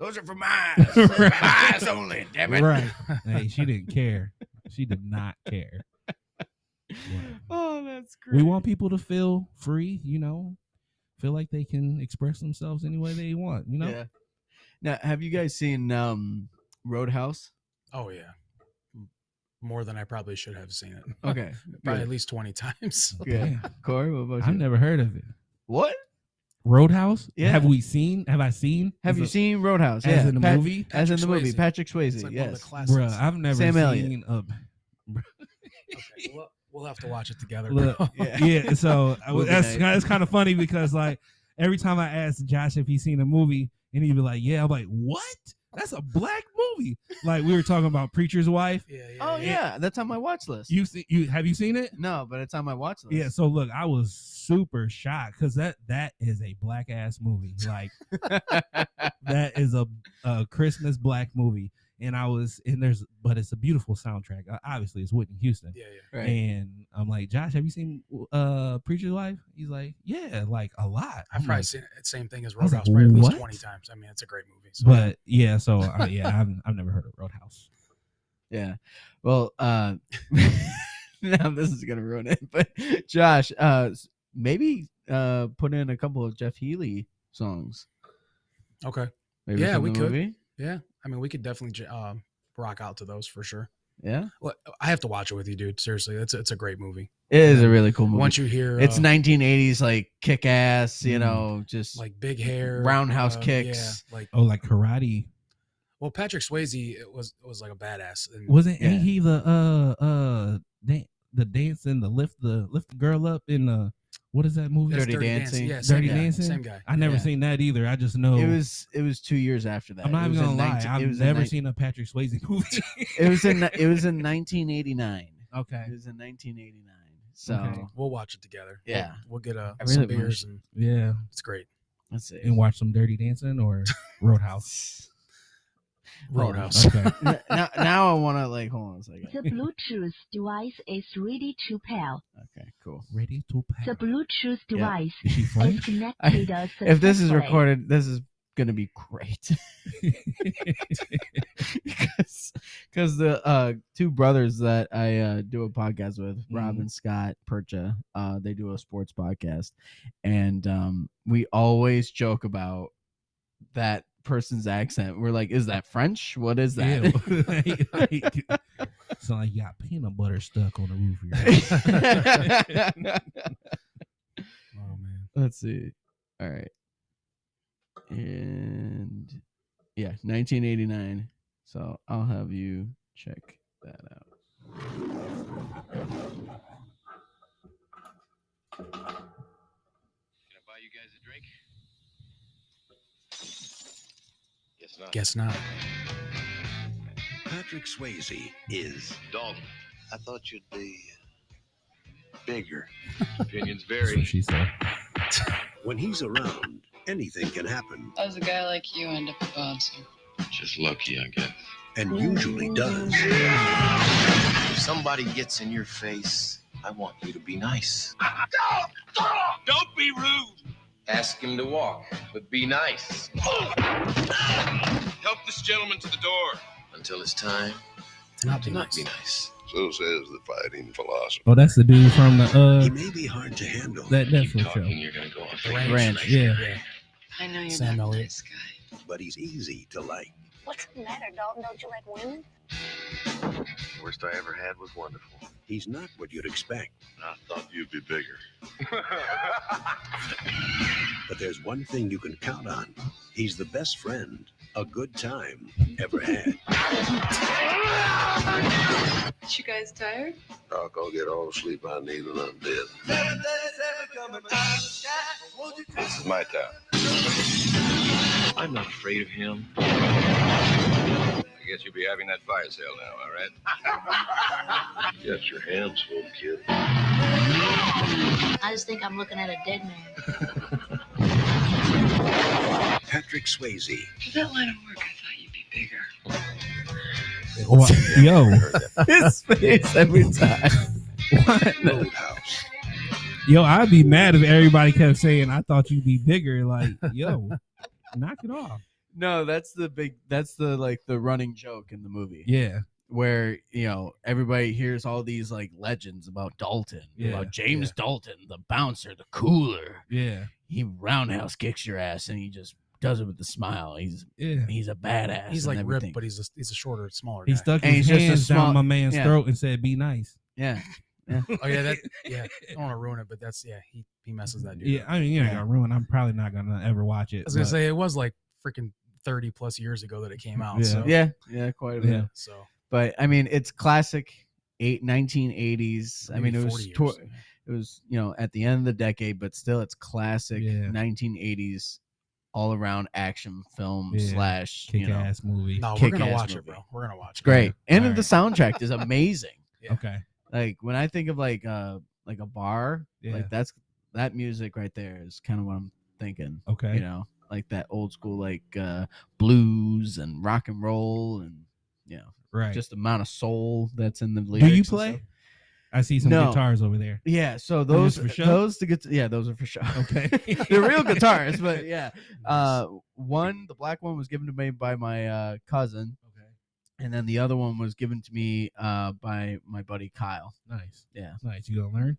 Those are for mine. Right. Eyes only, damn it. Right. Hey, she didn't care. She did not care. Oh, that's great. We want people to feel free, feel like they can express themselves any way they want, Yeah. Now, have you guys seen Roadhouse? Oh yeah, more than I probably should have seen it. Okay. Probably good. at least 20 times. Yeah. Damn. Corey, what about you? I've never heard of it. What? Roadhouse? Yeah. Have I seen? Have you seen Roadhouse? as Yeah. in the movie? As in the Patrick movie, Swayze. Patrick It's Swayze. like one of Yes. the classics. Bruh, I've never Sam Elliott. seen Okay, we'll have to watch it together. Look, bro. yeah, so Movie that's night. kind of funny because like every time I ask Josh if he's seen a movie and he'd be like, "Yeah," I'm like, "What?" That's a black movie. Like we were talking about Preacher's Wife. Oh yeah, that's on my watch list. Have you seen it? No, but it's on my watch list. Yeah. So look, I was super shocked because that is a black ass movie. Like that is a Christmas black movie. And but it's a beautiful soundtrack. Obviously, it's Whitney Houston. Yeah. Right. And I'm like, Josh, have you seen Preacher's Wife? He's like, yeah, like a lot. I've I'm probably like, seen it. Same thing as I was Roadhouse, like, probably at least what? 20 times. I mean, it's a great movie. So. But yeah, so I've never heard of Roadhouse. Yeah. Well, now this is gonna ruin it. But Josh, maybe put in a couple of Jeff Healey songs. Okay. Maybe Yeah, from we the could. movie? Yeah. I mean, we could definitely rock out to those for sure. Yeah. Well, I have to watch it with you, dude. Seriously, it's a great movie. It is a really cool movie. Once you hear, it's 1980s, like kick ass, you know, just like big hair, roundhouse kicks. Yeah, like karate. Well, Patrick Swayze, it was like a badass. And Wasn't he the dancing, the lift the girl up in the what is that movie? Dirty Dancing. Yeah, Dirty same guy, Dancing. Same guy. I never seen that either. I just know it was 2 years after that. I'm not It even was gonna in lie. 19 I've never seen a Patrick Swayze movie. It was in 1989. Okay. It was in 1989. So Okay. We'll watch it together. Yeah. We'll get I some really beers and Yeah. it's great. let's see. And watch some Dirty Dancing or Roadhouse. Roadhouse. Okay. now I want to hold on a second. The Bluetooth device is ready to pair. Okay, cool. Ready to pair. The Bluetooth device Is she is French? connected If this is successfully. recorded, this is gonna be great. because the two brothers that I do a podcast with, Rob and Scott Percha, they do a sports podcast, and we always joke about that person's accent. We're like, is that French? What is that? Yeah. So like you got peanut butter stuck on the roof of your house. Oh man. Let's see. All right. And yeah, 1989. So I'll have you check that out. Can I buy you guys a drink? Guess not. Patrick Swayze is Dalton. I thought you'd be bigger. Opinions That's vary. what she said. When he's around, anything can happen, How does a guy like you end up a bouncer? Just lucky, I guess. and usually does. If somebody gets in your face, I want you to be nice. Don't be rude. Ask him to walk, but be nice. Help this gentleman to the door. Until it's time To not to be not nice. be nice. So says the fighting philosopher. Oh, that's the dude from He the may be hard to handle, that Keep Netflix talking, show. you're gonna go off. The Ranch. Yeah. I know you're Sam not a Elliott. nice guy. but he's easy to like. What's the matter, Dalton? Don't you like women? Worst I ever had was wonderful. He's not what you'd expect, I thought you'd be bigger. but there's one thing you can count on. He's the best friend a good time ever had. You guys tired? I'll go get all the sleep I need and I'm dead. This is my town. I'm not afraid of him. I guess you'll be having that fire sale now, all right? Get your hands full, kid. I just think I'm looking at a dead man. Patrick Swayze, For that line of work, I thought you'd be bigger. Yo, His face every time. what? Roadhouse. Yo, I'd be mad if everybody kept saying, I thought you'd be bigger. Like, yo, knock it off. No, that's the running joke in the movie. Yeah. Where, everybody hears all these legends about Dalton, Yeah, about James Dalton, the bouncer, the cooler. Yeah. He roundhouse kicks your ass and he just does it with a smile. He's a badass. He's and like everything. ripped, but he's a shorter, smaller He guy. stuck And his he's just a hands small- down my man's yeah. throat and said, be nice. Yeah. Oh yeah, I don't want to ruin it, but he messes that dude. Yeah, up. I mean, you're not Yeah. gonna ruin. I'm probably not gonna ever watch it. I was gonna but- say it was like freaking 30 plus years ago that it came out. Yeah. So, Yeah, quite a bit. Yeah. So But I mean, it's classic 1980s. I Maybe mean, it was 40 years. it was at the end of the decade, but still, it's classic Yeah. 1980s all around action film Yeah. / Kick-ass movie. No, we're gonna Kick-ass watch movie. it, bro. We're gonna watch it. Great. And All the right. soundtrack is amazing. Yeah. Okay. Like when I think of like a bar, Yeah. like that music right there is kind of what I'm thinking. Okay. You know, like that old school like blues and rock and roll and Right. just the amount of soul that's in the lyrics. Do you and play? stuff. I see some No. guitars over there. Yeah, so Those those for show? those those are for show. Okay. They're real guitars, but yeah. The black one was given to me by my cousin. Okay. And then the other one was given to me by my buddy Kyle. Nice. Yeah. Nice. You gonna learn?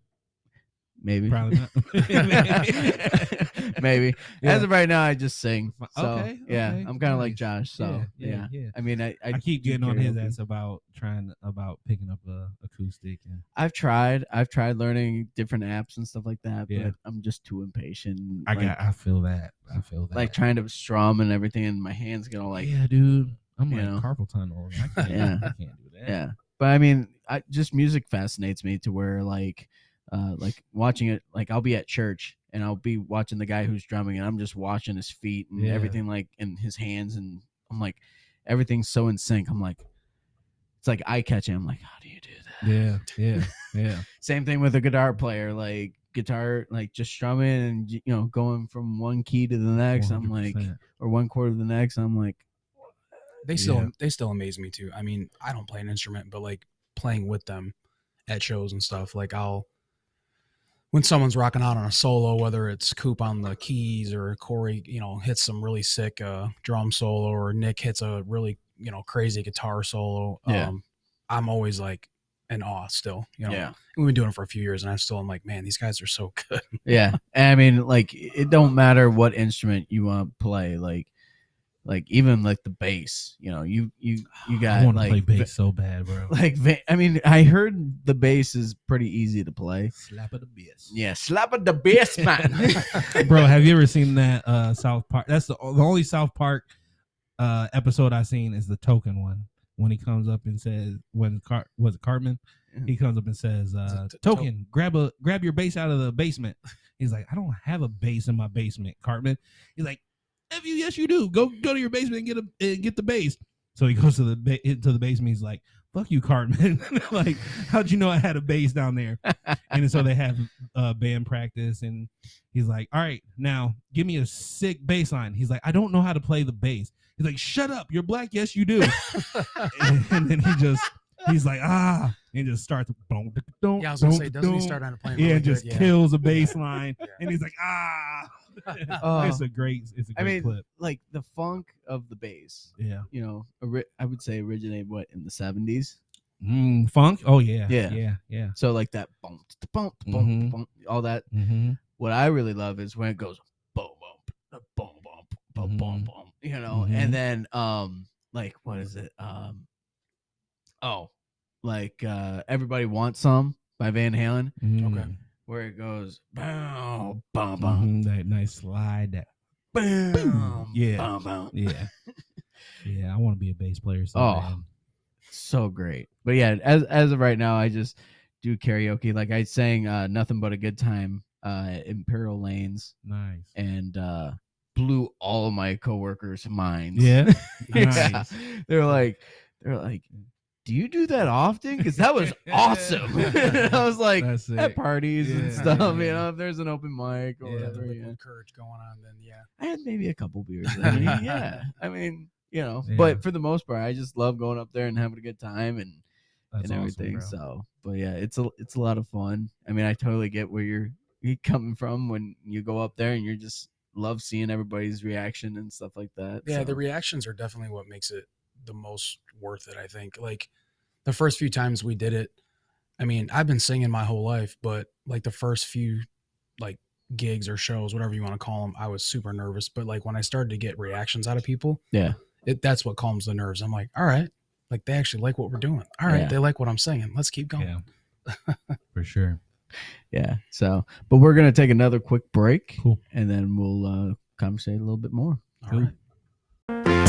Maybe. Probably not. Maybe. Yeah. As of right now, I just sing. So, Okay, yeah, okay, I'm kind of like nice. Josh. So, Yeah. I mean, I keep do getting on his karaoke. ass about picking up a acoustic. And I've tried learning different apps and stuff like that, Yeah. but I'm just too impatient. I feel that. Like trying to strum and everything, and my hands get all like, yeah, dude. I'm you like know. carpal tunnel. I can't, Yeah. I can't do that. yeah. But I mean, just music fascinates me to where like watching it, like I'll be at church and I'll be watching the guy who's drumming and I'm just watching his feet and Yeah. everything, like, and his hands, and I'm like, everything's so in sync. I'm like, it's like eye catching. I'm like, how do you do that? Yeah. Same thing with a guitar player, like guitar, like just strumming and going from one key to the next. I'm like, 100%. or one chord to the next. I'm like, They still amaze me too. I mean, I don't play an instrument, but like playing with them at shows and stuff, like when someone's rocking out on a solo, whether it's Coop on the keys or Cory, hits some really sick drum solo, or Nick hits a really, crazy guitar solo. Yeah. I'm always like in awe still, Yeah. We've been doing it for a few years and I'm like, man, these guys are so good. yeah. And I mean, like, it don't matter what instrument you want to play, like even like the bass, you got, I want to like, play bass so bad, bro. like, I mean, I heard the bass is pretty easy to play. Slap of the bass. Yeah, slap at the bass, man. Bro, have you ever seen that South Park? That's the only South Park episode I've seen is the Token one. When he comes up and says, was it Cartman? He comes up and says, Token, grab your bass out of the basement. He's like, I don't have a bass in my basement, Cartman. He's like, yes, you do. Go to your basement and get the bass. So he goes to the basement. He's like, fuck you, Cartman. Like, how'd you know I had a bass down there? And so they have band practice, and he's like, all right, now give me a sick bass line. He's like, I don't know how to play the bass. He's like, shut up, you're black. Yes, you do. and then he's like, and just starts. Yeah, I was gonna say, doesn't he start on playing? Yeah, really and just good? Yeah. kills a bass line, Yeah. and he's like, It's a great clip. Like the funk of the bass, Yeah. I would say originated in the 70s. Funk. Oh yeah. Yeah. Yeah. So like that bump, Mhm. bump, all that. Mm-hmm. What I really love is when it goes boom, boom, boom, boom, boom, boom, boom. Mhm. And then like what is it? Everybody Wants Some by Van Halen. Okay. Where it goes boom, boom, boom, That nice slide. That boom, Yeah. boom, boom. yeah. Yeah. I want to be a bass player. So Oh. bad. So great. But yeah, as of right now, I just do karaoke. Like I sang Nothing But a Good Time at Imperial Lanes, Nice. and blew all of my coworkers' minds. Yeah. Yeah. Nice. They're like, do you do that often? Because that was awesome. I was like, That's at it. parties and Yeah, stuff, yeah. if there's an open mic or Yeah, The whatever. liquid courage going on, then yeah. I had maybe a couple beers. I mean, Yeah. but for the most part, I just love going up there and having a good time and That's and awesome, everything. bro. So, but yeah, it's a lot of fun. I mean, I totally get where you're coming from when you go up there and you're just love seeing everybody's reaction and stuff like that. Yeah, so. the reactions are definitely what makes it the most worth it, I think. Like the first few times we did it, I mean, I've been singing my whole life, but like the first few like gigs or shows, whatever you want to call them, I was super nervous. But like when I started to get reactions out of people, Yeah. That's what calms the nerves. I'm like, all right, like they actually like what we're doing. All right, Yeah. they like what I'm singing. Let's keep going. Yeah. For sure. Yeah. So, but we're gonna take another quick break, Cool. and then we'll conversate a little bit more. All Cool. right.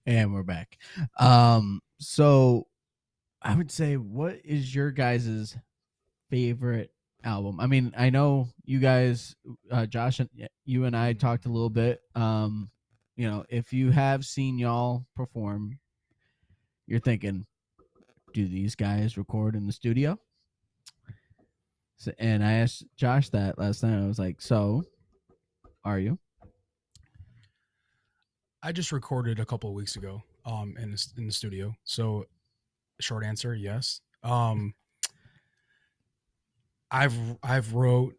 And we're back. So I would say, what is your guys' favorite album? I mean, I know you guys, Josh, and you and I talked a little bit. You know, if you have seen y'all perform, you're thinking, do these guys record in the studio? So, and I asked Josh that last night. I was like, so are you? I just recorded a couple of weeks ago in the studio. So short answer, yes. I've wrote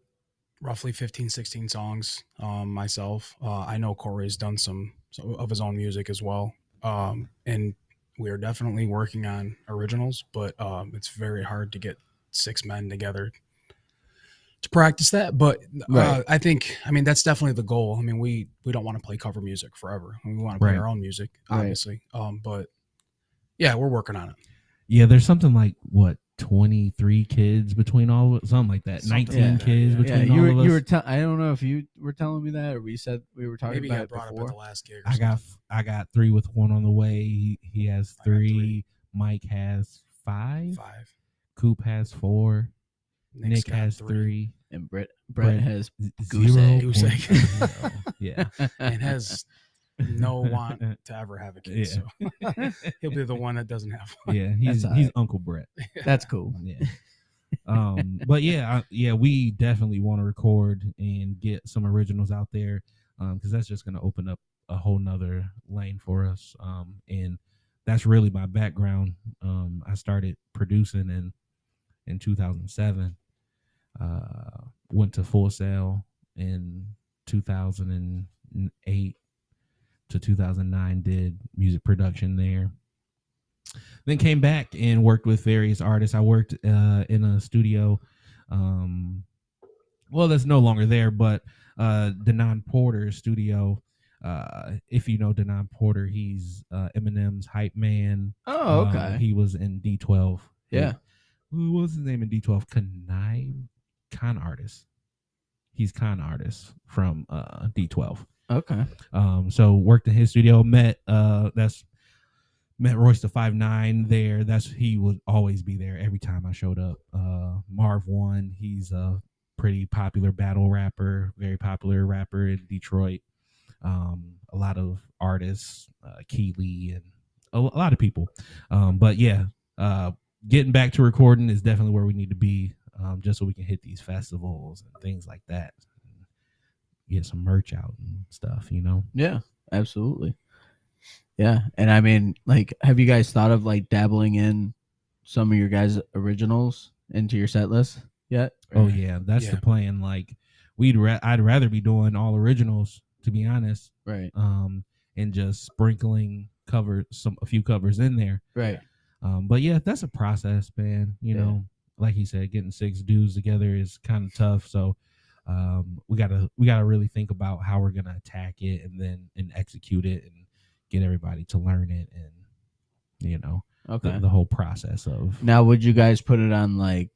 roughly 15, 16 songs myself. I know Corey's done some of his own music as well. And we are definitely working on originals, but it's very hard to get 6 men together to practice that. But Right. I mean, that's definitely the goal. I mean, we don't want to play cover music forever. We want to play Right. our own music, Right. obviously. But yeah, we're working on it. Yeah, there's something like what 23 kids between all of it, something like that. Something 19 like that, kids yeah. between you all were, of us. you were I don't know if you were telling me that or we said we were talking Maybe about I it brought up before. at the last gig. Or I got 3 with 1 on the way. He has I got 3. 3. Mike has 5. 5. Coop has 4. Nick's Nick got has 3. 3. And Brett has goose 0. egg. Goose egg. 0. Yeah. And has no want to ever have a kid. Yeah. So he'll be the one that doesn't have one. Yeah, That's he's all right. Uncle Brett. That's cool. Yeah. But yeah, we definitely want to record and get some originals out there, because that's just going to open up a whole nother lane for us. And that's really my background. I started producing in 2007. Went to Full Sail in 2008 to 2009. Did music production there. Then came back and worked with various artists. I worked in a studio. Well, that's no longer there, but Denon Porter's studio. If you know Denon Porter, he's Eminem's hype man. Oh, okay. He was in D12. Yeah. What was his name in D12? Con Artist. He's Con Artist from D12. Okay. So worked in his studio. Met Royce the 5'9" there. He would always be there every time I showed up. Marv One, he's a pretty popular battle rapper, very popular rapper in Detroit. A lot of artists, Keeley and a lot of people. But yeah, getting back to recording is definitely where we need to be, just so we can hit these festivals and things like that. Get some merch out and stuff, you know? Yeah, absolutely. Yeah. And I mean, like, have you guys thought of like dabbling in some of your guys' originals into your set list yet? Oh yeah, that's the plan. Like I'd rather be doing all originals, to be honest. Right. And just sprinkling a few covers in there. Right. But yeah, that's a process, man. You know, like he said, getting 6 dudes together is kind of tough. So we gotta really think about how we're gonna attack it and execute it and get everybody to learn it, and you know, the whole process of. Now, would you guys put it on like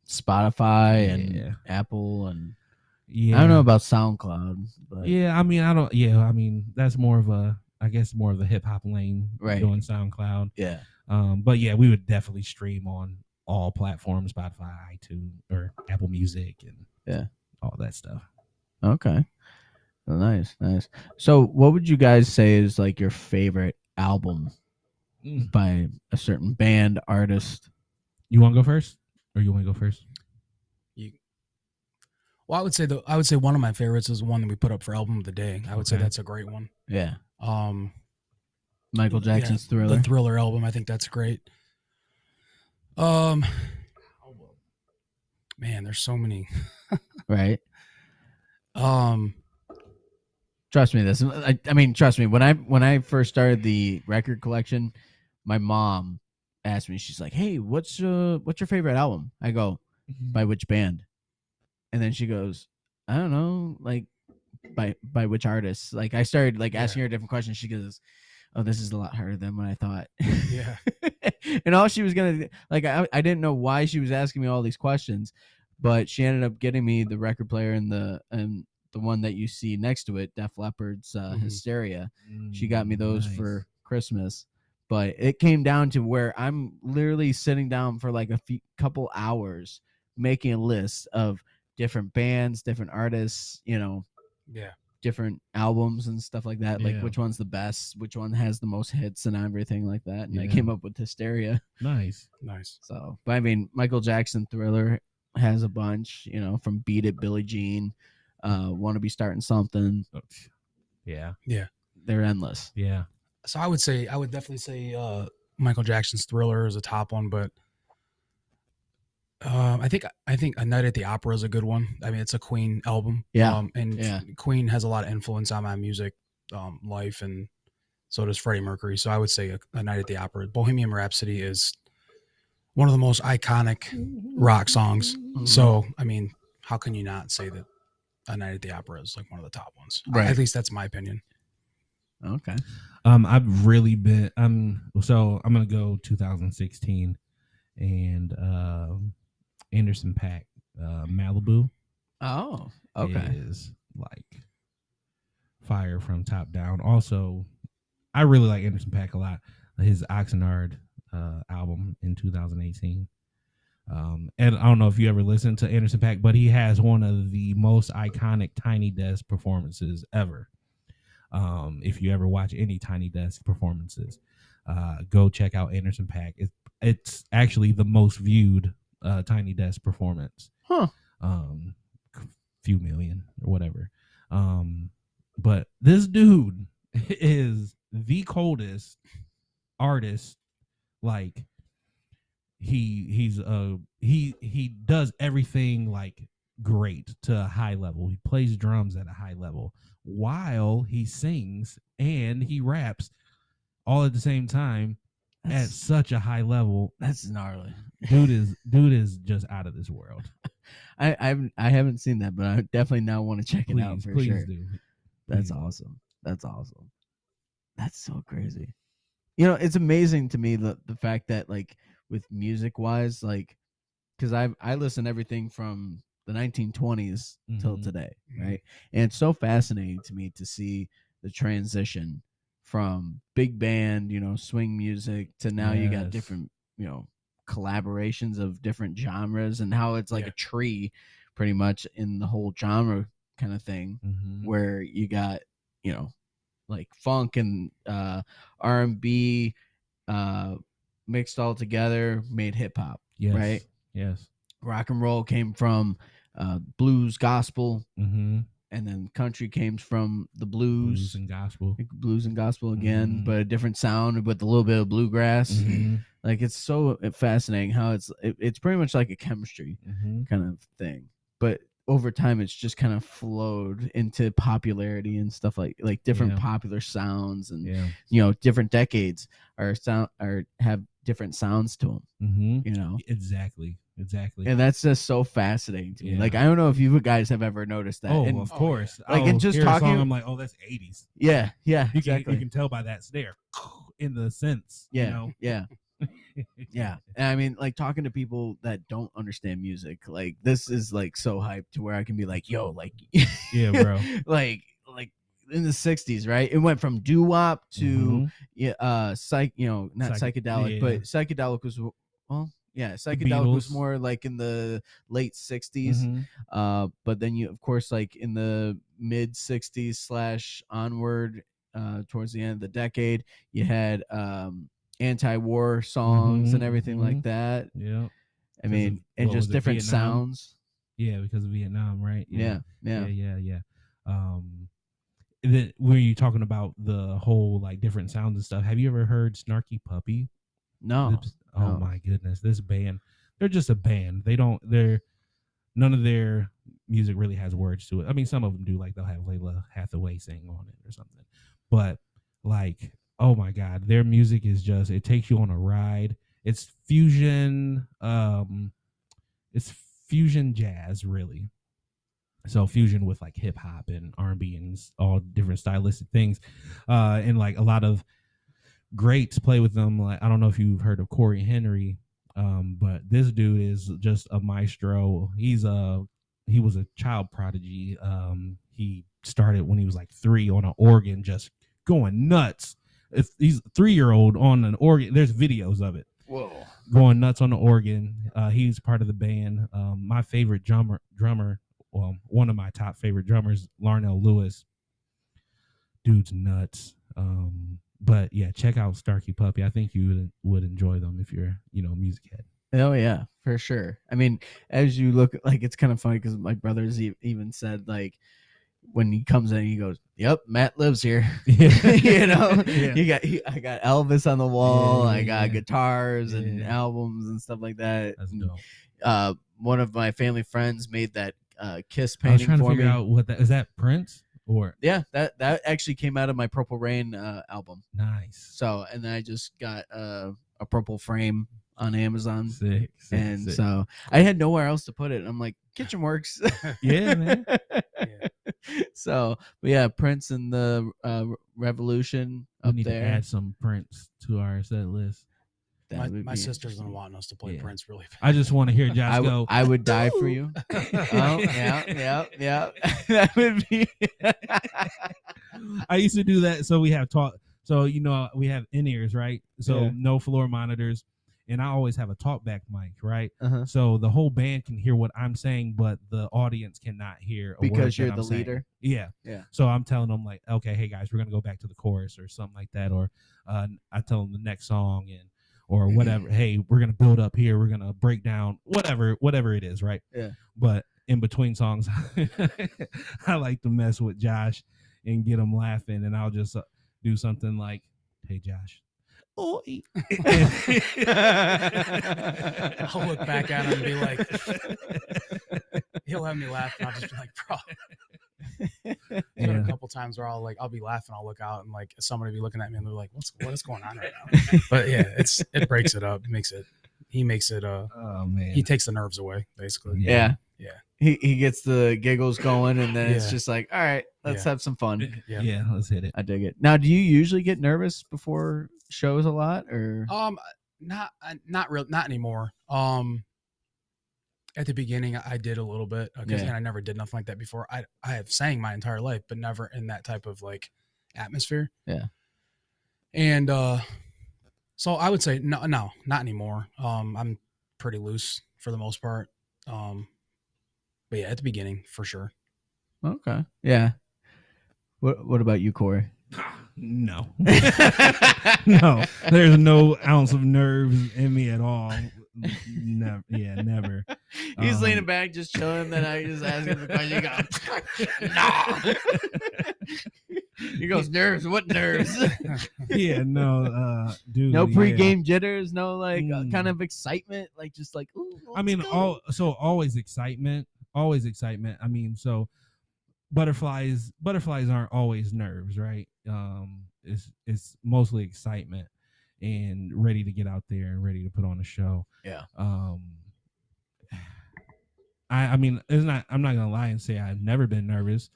Spotify and Apple and? Yeah, I don't know about SoundCloud, but yeah, I mean, I mean, that's more of the hip hop lane, right? Doing SoundCloud, yeah. But yeah, we would definitely stream on all platforms, Spotify, iTunes, or Apple Music, and all that stuff. Okay, well, nice. So, what would you guys say is like your favorite album by a certain band, artist? You want to go first, or you want to go first? Well, I would say one of my favorites is the one that we put up for album of the day. I would say that's a great one. Yeah. Michael Jackson's Thriller. The Thriller album. I think that's great. Man, there's so many. Right. Trust me, I mean, trust me. When I first started the record collection, my mom asked me. She's like, "Hey, what's your favorite album?" I go, "By which band?" And then she goes, "I don't know, like by which artist?" Like I started like asking her different questions. She goes, "Oh, this is a lot harder than what I thought." Yeah. And all she was gonna like, I didn't know why she was asking me all these questions, but she ended up getting me the record player and the one that you see next to it, Def Leppard's Hysteria. She got me those for Christmas, but it came down to where I'm literally sitting down for like a couple hours making a list of different bands, different artists, Yeah. different albums and stuff like that. Like Yeah. which one's the best, which one has the most hits and everything like that. And I Yeah. came up with Hysteria. Nice. So, but I mean, Michael Jackson, Thriller has a bunch, from Beat It, Billie Jean, Want to Be Starting Something. Yeah. They're endless. Yeah. So I would definitely say Michael Jackson's Thriller is a top one, but I think A Night at the Opera is a good one. I mean, it's a Queen album. Yeah. And Queen has a lot of influence on my music life, and so does Freddie Mercury. So I would say A Night at the Opera. Bohemian Rhapsody is one of the most iconic rock songs. Mm-hmm. So, I mean, how can you not say that A Night at the Opera is like one of the top ones? Right. At least that's my opinion. Okay. I've really been so I'm gonna go 2016 and Anderson .Paak, Malibu. Oh, okay. Is like fire from top down. Also, I really like Anderson .Paak a lot. His Oxnard album in 2018. And I don't know if you ever listened to Anderson .Paak, but he has one of the most iconic Tiny Desk performances ever. If you ever watch any Tiny Desk performances, go check out Anderson .Paak. It's actually the most viewed Tiny Desk performance. Huh. Few million or whatever. But this dude is the coldest artist. Like he does everything like great to a high level. He plays drums at a high level while he sings and he raps all at the same time at such a high level. That's gnarly. Dude is just out of this world. I haven't seen that, but I definitely now want to check it out for please sure. do. That's awesome. That's awesome. That's so crazy. It's amazing to me the fact that like with music wise, like because I listen to everything from the 1920s till today, right? And it's so fascinating to me to see the transition from big band, swing music to now you got different, collaborations of different genres and how it's like a tree pretty much in the whole genre kind of thing where you got, like funk and R&B mixed all together, made hip hop, right? Yes. Rock and roll came from blues, gospel, Mm-hmm. and then country came from the blues and gospel. Blues and gospel again, but a different sound with a little bit of bluegrass. Like it's so fascinating how it's pretty much like a chemistry kind of thing, but over time it's just kind of flowed into popularity and stuff like different popular sounds and different decades have different sounds to them. Exactly. And that's just so fascinating to me. Like I don't know if you guys have ever noticed that. Oh, and, of course. Like and just talking, I'm like, oh, that's 80s. Yeah, Exactly. You can tell by that snare in the sense. Yeah. And I mean, like talking to people that don't understand music, like this is like so hyped to where I can be like, yo, like, yeah, bro, like in the 60s, right? It went from doo-wop to not psychedelic, but psychedelic was psychedelic was more like in the late 60s. But then you, of course, like in the mid 60s / onward, towards the end of the decade, you had anti-war songs and everything like that. Yeah. I mean, and just different sounds. Yeah, because of Vietnam, right? Yeah. Were you talking about the whole like different sounds and stuff? Have you ever heard Snarky Puppy? No. Oh my goodness, this band. They're just a band. None of their music really has words to it. I mean, some of them do, like they'll have Layla Hathaway sing on it or something. But like, oh my God, their music is just, it takes you on a ride. It's fusion, jazz, really. So fusion with like hip hop and R&B and all different stylistic things. And like a lot of greats play with them. Like, I don't know if you've heard of Corey Henry, but this dude is just a maestro. He was a child prodigy. He started when he was like 3 on an organ, just going nuts. He's a 3-year-old on an organ. There's videos of it. Whoa. Going nuts on the organ. He's part of the band. My favorite drummer, well, one of my top favorite drummers, Larnell Lewis. Dude's nuts. But yeah, check out Starkey Puppy. I think you would enjoy them if you're, a music head. Oh yeah, for sure. I mean, as you look, like, it's kind of funny because my brothers even said, like, when he comes in, he goes, "Yep, Matt lives here." Yeah. I got Elvis on the wall. Yeah, I got yeah. guitars and Yeah. albums and stuff like that. That's And, dope. one of my family friends made that Kiss I was painting trying to for figure me. out what that is. That Prince or Yeah, that actually came out of my Purple Rain album. nice. So, and then I just got a purple frame on Amazon. Sick. And so I had nowhere else to put it. I'm like, Kitchen Works. Yeah, man. So, but yeah, Prince and the Revolution We up need there. to add some Prince to our set list. That would My be sister's been interesting. wanting us to play Yeah. Prince really bad. I just want to hear Josh go. I would die for you. Oh, yeah. That would be. I used to do that. So we have talk. So we have in ears, right? So Yeah. no floor monitors, and I always have a talkback mic, right? Uh-huh. So the whole band can hear what I'm saying, but the audience cannot hear a word Because that you're I'm the saying. leader? Yeah. Yeah. So I'm telling them like, okay, hey guys, we're gonna go back to the chorus or something like that, or I tell them the next song or whatever. Hey, we're gonna build up here. We're gonna break down whatever it is, right? Yeah. But in between songs, I like to mess with Josh and get him laughing, and I'll just do something like, "Hey, Josh." I'll look back at him and be like, he'll have me laugh, and I'll just be like, bro. There's been a couple times where I'll be laughing, I'll look out, and like somebody be looking at me and they're like, what is going on right now? But yeah, it breaks it up. He makes it oh man, he takes the nerves away, basically. Yeah. Yeah. He gets the giggles going, and then it's Yeah. just like, all right, let's have some fun. yeah, let's hit it. I dig it. Now, do you usually get nervous before shows a lot, or? Not anymore. At the beginning, I did a little bit because I never did nothing like that before. I have sang my entire life, but never in that type of like atmosphere. Yeah. And so I would say no, not anymore. I'm pretty loose for the most part. But yeah, at the beginning for sure. Okay. Yeah. What about you, Corey? No, no. There's no ounce of nerves in me at all. Never. Yeah, never. He's leaning back, just chilling. Then I just ask him the question. He goes, "No." He goes, "Nerves? What nerves?" Yeah, no, dude. No yeah. pregame jitters. No kind of excitement. Like just like. Ooh, I mean, let's go. always excitement. Always excitement. I mean, so butterflies aren't always nerves, right? It's mostly excitement and ready to get out there and ready to put on a show. Yeah. I mean, I'm not gonna lie and say I've never been nervous.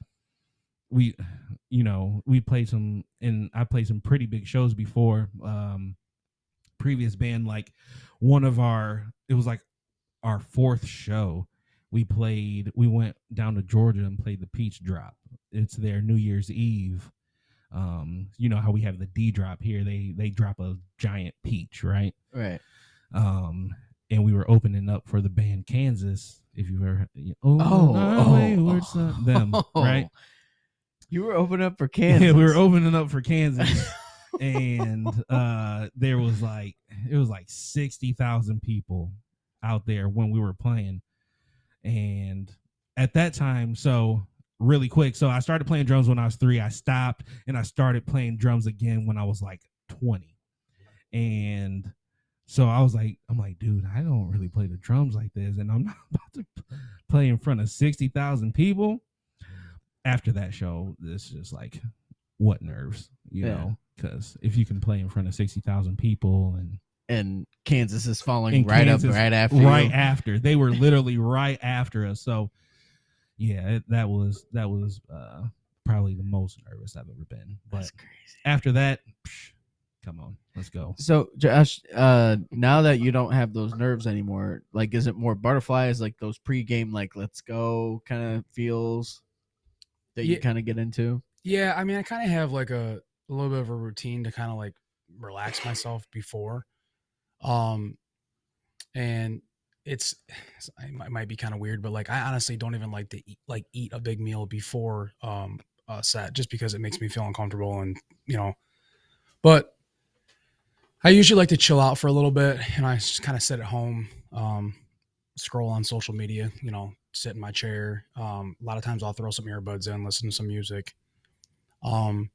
We played some, and I played some pretty big shows before. Previous band, like it was like our fourth show. We went down to Georgia and played the Peach Drop. It's their New Year's Eve. You know how we have the D drop here. They drop a giant peach, right? Right. And we were opening up for the band Kansas. If you ever, them, right? You were opening up for Kansas. Yeah, we were opening up for Kansas, and it was like 60,000 people out there when we were playing. And at that time, so really quick, so I started playing drums when I was 3. I stopped, and I started playing drums again when I was like 20. And so I'm like, dude, I don't really play the drums like this, and I'm not about to play in front of 60,000 people. After that show, it's just like, what nerves, you know? Because if you can play in front of 60,000 people and Kansas is falling right after they were literally right after us. So yeah, that was probably the most nervous I've ever been. But that's crazy. After that, come on, let's go. So Josh, now that you don't have those nerves anymore, like, is it more butterflies, like those pregame, like, let's go kind of feels that you kind of get into? Yeah, I mean, I kind of have like a a little bit of a routine to kind of like relax myself before. And it might be kind of weird, but like I honestly don't even like to eat a big meal before a set, just because it makes me feel uncomfortable, and but I usually like to chill out for a little bit, and I just kind of sit at home, scroll on social media, sit in my chair. A lot of times I'll throw some earbuds in, listen to some music. And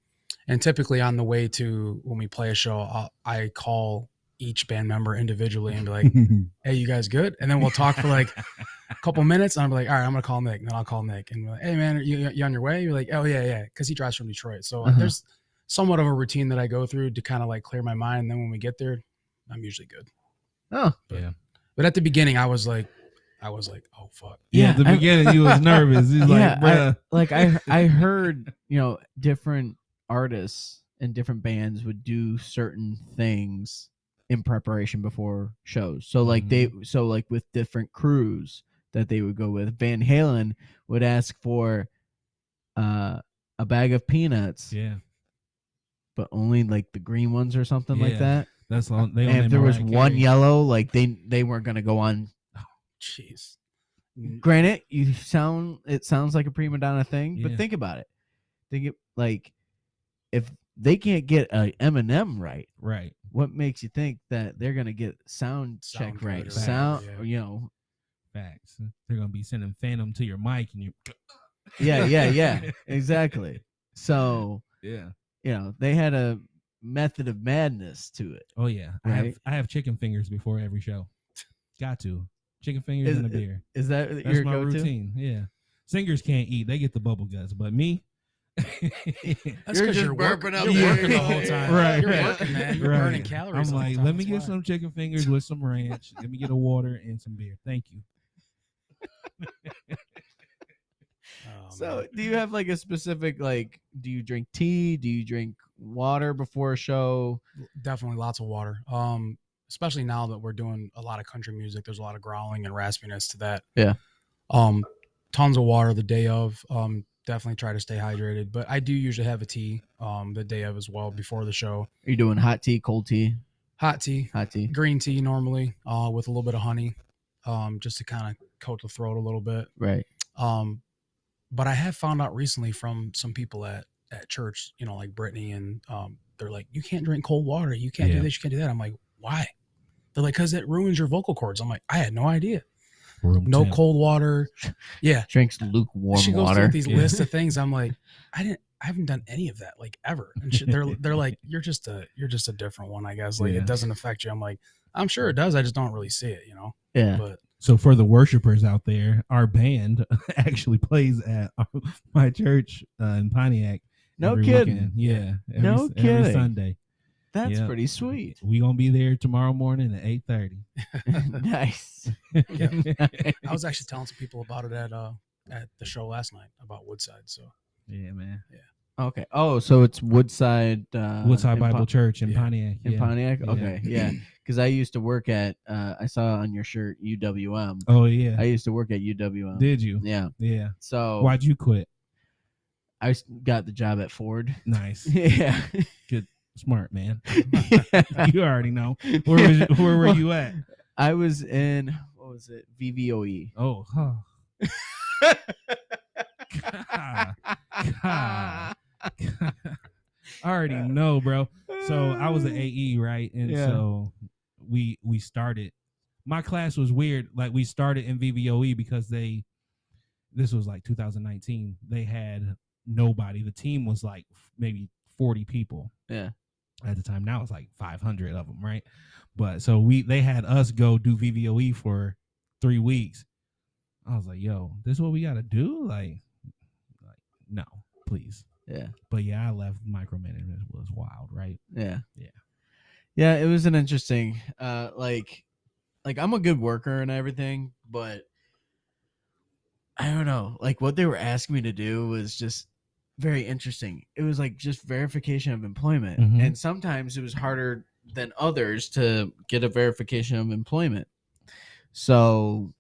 typically on the way to when we play a show, I call each band member individually and be like, "Hey, you guys good?" And then we'll talk for like a couple minutes. And I'm like, "All right, I'm gonna call Nick." And then I'll call Nick and be like, "Hey, man, are you on your way?" You're like, "Oh yeah," because he drives from Detroit. So there's somewhat of a routine that I go through to kind of like clear my mind. And then when we get there, I'm usually good. Oh, But at the beginning, I was like, "Oh fuck." Yeah, at the beginning, you was nervous. He's like, bruh. I heard, different artists and different bands would do certain things in preparation before shows. So like with different crews that they would go with, Van Halen would ask for a bag of peanuts. Yeah. But only like the green ones or something like that. That's all. And if there was one yellow, like they weren't gonna go on. Jeez. Granted, it sounds like a prima donna thing, but think about it. Think it like if they can't get a Eminem right, what makes you think that they're gonna get sound check right? good, Sound, Facts. They're gonna be sending Phantom to your mic, and you. Yeah, exactly. So yeah, they had a method of madness to it. Oh yeah, right? I have chicken fingers before every show. Got to chicken fingers and a beer. Is that's your my go-to? Routine? Yeah, singers can't eat; they get the bubble guts, but me. That's because you're working the whole time. Right. You're working, man. You're burning calories. I'm like, let me get some chicken fingers with some ranch. Let me get a water and some beer. Thank you. So, do you have like a specific do you drink tea? Do you drink water before a show? Definitely lots of water. Especially now that we're doing a lot of country music, there's a lot of growling and raspiness to that. Yeah. Tons of water the day of. Definitely try to stay hydrated, but I do usually have a tea the day of as well before the show. Are you doing hot tea, cold tea? Hot tea, green tea normally, with a little bit of honey, just to kind of coat the throat a little bit. Right. But I have found out recently from some people at church, like Brittany, and they're like, "You can't drink cold water. You can't do this. You can't do that." I'm like, "Why?" They're like, "Because it ruins your vocal cords." I'm like, "I had no idea." No cold water. Yeah. Drinks lukewarm she goes water. through these lists of things. I'm like, I haven't done any of that like ever. And they're like, you're just a different one, I guess. Like it doesn't affect you. I'm like, I'm sure it does. I just don't really see it, Yeah. But so for the worshipers out there, our band actually plays at my church in Pontiac. No kidding. Weekend. Yeah. Kidding. Every Sunday. That's pretty sweet. We gonna be there tomorrow morning at 8:30. Nice. I was actually telling some people about it at the show last night about Woodside. So yeah, man. Yeah. Okay. Oh, so it's Woodside Bible Church in Pontiac. In Pontiac. Okay. Yeah. Because I used to work at I saw on your shirt UWM. Oh yeah. I used to work at UWM. Did you? Yeah. Yeah. So why'd you quit? I got the job at Ford. Nice. Yeah. Good. Smart man. You already know. Where were you at? I was in VVOE. Oh, God. I already know, bro. So I was an AE, right? And so we started. My class was weird. Like we started in VVOE because this was like 2019. They had nobody. The team was like maybe 40 people. Yeah. At the time, now it's like 500 of them, right? But so they had us go do VVOE for 3 weeks. I was like, "Yo, this is what we got to do?" Like, no, please. Yeah. But yeah, I left. Micromanagement was wild, right? Yeah. It was an interesting, like I'm a good worker and everything, but I don't know. Like what they were asking me to do was just very interesting. It was like just verification of employment. Mm-hmm. And sometimes it was harder than others to get a verification of employment. So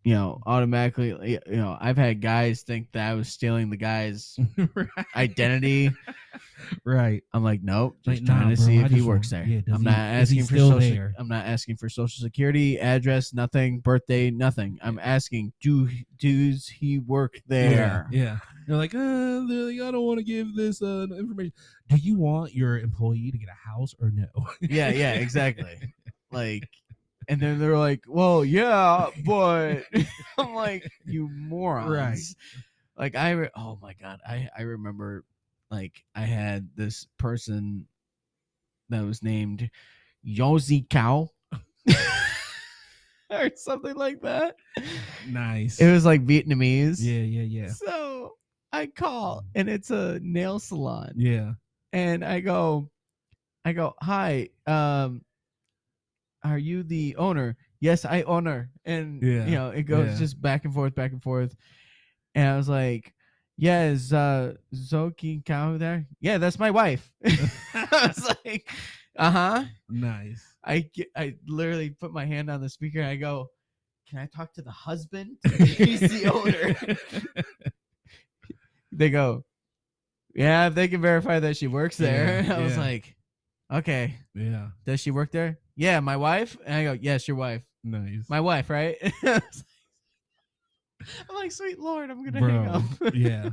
automatically, I've had guys think that I was stealing the guy's identity. Right. I'm like, nope, just Like, trying nah, to bro, see I if he just works want- there. yeah, does I'm he- not is he asking for still social. there? I'm not asking for social security, address, nothing, birthday, nothing. I'm asking, does he work there? Yeah. They're like, they're like, I don't want to give this information. Do you want your employee to get a house or no? Yeah, exactly. Like, and then they're like, well, yeah, but I'm like, you morons. Right. Like, oh my God. I remember, like, I had this person that was named Yozi Cow or something like that. Nice. It was like Vietnamese. Yeah. So I call and it's a nail salon. Yeah. And I go, hi, are you the owner? Yes, I own her. And Yeah. it goes just back and forth. And I was like, yeah, is Zoki Cow there? Yeah, that's my wife. I was like, Nice. I literally put my hand on the speaker and I go, can I talk to the husband? He's the owner. They go, yeah, if they can verify that she works there. I was like, okay. Yeah. Does she work there? Yeah, my wife. And I go, yes, your wife. Nice. My wife, right? I'm like, sweet Lord, I'm gonna hang up. Yeah.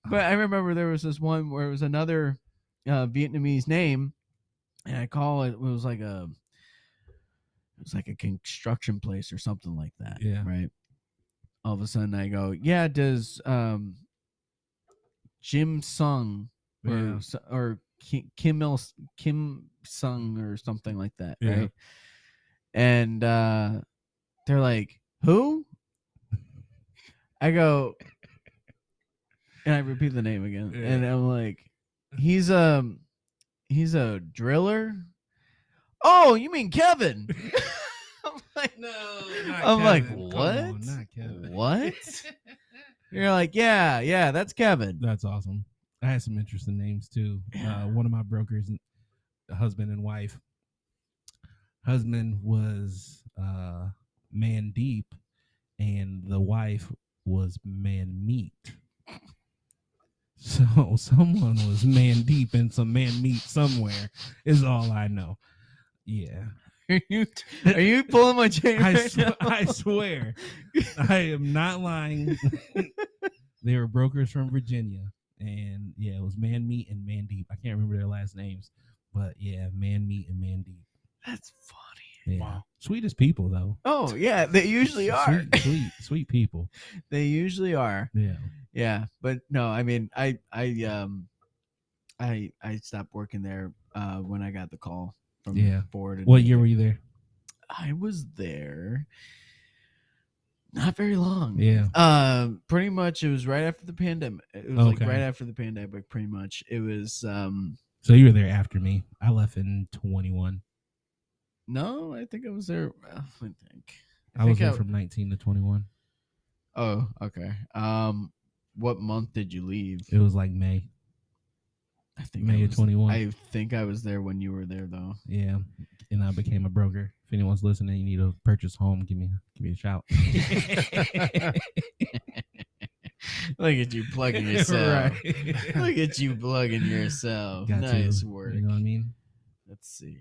But I remember there was this one where it was another Vietnamese name, and I call it. It was like a construction place or something like that. Yeah. Right. All of a sudden, I go, yeah. Does Jim Sung or Kim Sung or something like that, Yeah. right? And they're like, who? I go, and I repeat the name again, and I'm like, he's a driller. Oh, you mean Kevin? I'm like, no, I'm Kevin. like, Come what? on, not Kevin. What? You're like, yeah, that's Kevin. That's awesome. I had some interesting names too. One of my brokers, husband and wife. Husband was Man Deep, and the wife was Man Meat. So someone was Man Deep and some Man Meat somewhere is all I know. Yeah. Are you pulling my chain? I swear. I am not lying. They were brokers from Virginia. And yeah, it was Man Meat and Man Deep. I can't remember their last names. But yeah, Man Meat and Man Deep. That's funny. Yeah. Wow. Sweetest people though. Oh yeah, they usually are. Sweet people. They usually are. Yeah. Yeah, but no, I mean, I stopped working there when I got the call from Ford. What year were you there? I was there not very long. Yeah. Pretty much it was right after the pandemic. It was like right after the pandemic, pretty much. It was So you were there after me. I left in 21. No, I think I was there. I was there from 19 to 21. Oh, okay. What month did you leave? It was like May. I think May of 21. I think I was there when you were there, though. Yeah, and I became a broker. If anyone's listening, you need to purchase home, give me a shout. Look at you plugging yourself. Right. Look at you plugging yourself. Got nice to, work. You know what I mean? Let's see.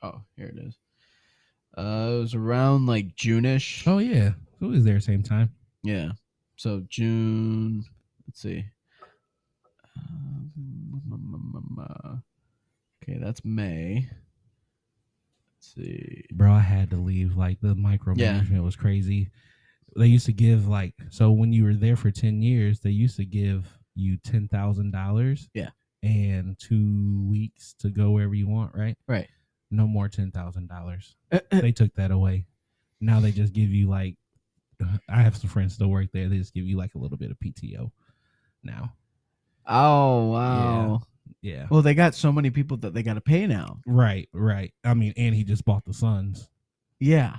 Oh, here it is. It was around like June-ish. Oh yeah, so it was there same time. Yeah. So June. Let's see. Okay, that's May. Let's see. Bro, I had to leave. Like the micromanagement was crazy. They used to give so when you were there for 10 years, they used to give you $10,000. Yeah. And 2 weeks to go wherever you want, right? Right. No more $10,000. They took that away. Now they just give you I have some friends still work there. They just give you a little bit of PTO now. Oh wow. Yeah. Well, they got so many people that they got to pay now. Right. I mean, and he just bought the Suns. Yeah.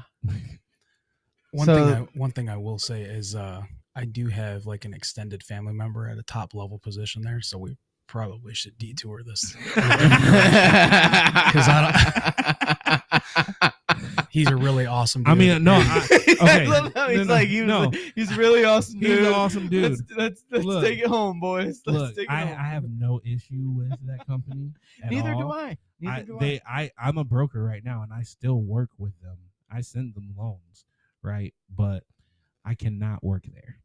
One thing I will say is I do have an extended family member at a top level position there, so we probably should detour this because He's a really awesome dude. I mean, no. Okay. I love how he's No, like, he's really awesome, dude. He's an awesome dude. Let's Look, take it home, boys. Let's Look, take it I home. have no issue with that company. At Neither all. do I. Neither do I. I'm a broker right now, and I still work with them. I send them loans, right? But I cannot work there.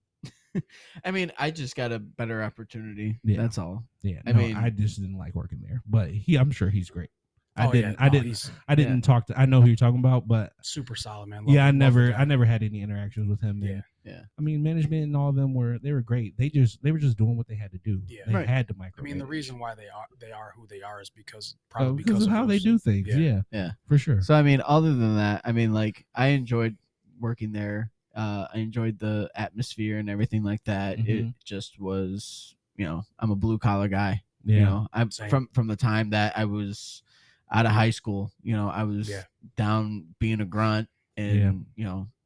I mean, I just got a better opportunity. Yeah. That's all. Yeah, I no, mean- I just didn't like working there. But I'm sure he's great. I Oh, didn't. yeah. No, he's I didn't talk to. I know who you're talking about, but super solid, man. yeah, I Love the never guy. had any interactions with him. Yeah. Yeah. I mean, management and all of them were great. They were just doing what they had to do. Yeah. They Right. had to micromanage. I mean, the reason why they are who they are is because because of how they those- do things. Yeah. Yeah, for sure. So I mean, other than that, I mean, like I enjoyed working there. I enjoyed the atmosphere and everything like that. It Mhm. just was, I'm a blue collar guy. Yeah. I'm Same. from the time that I was out of high school. I was Yeah. down being a grunt and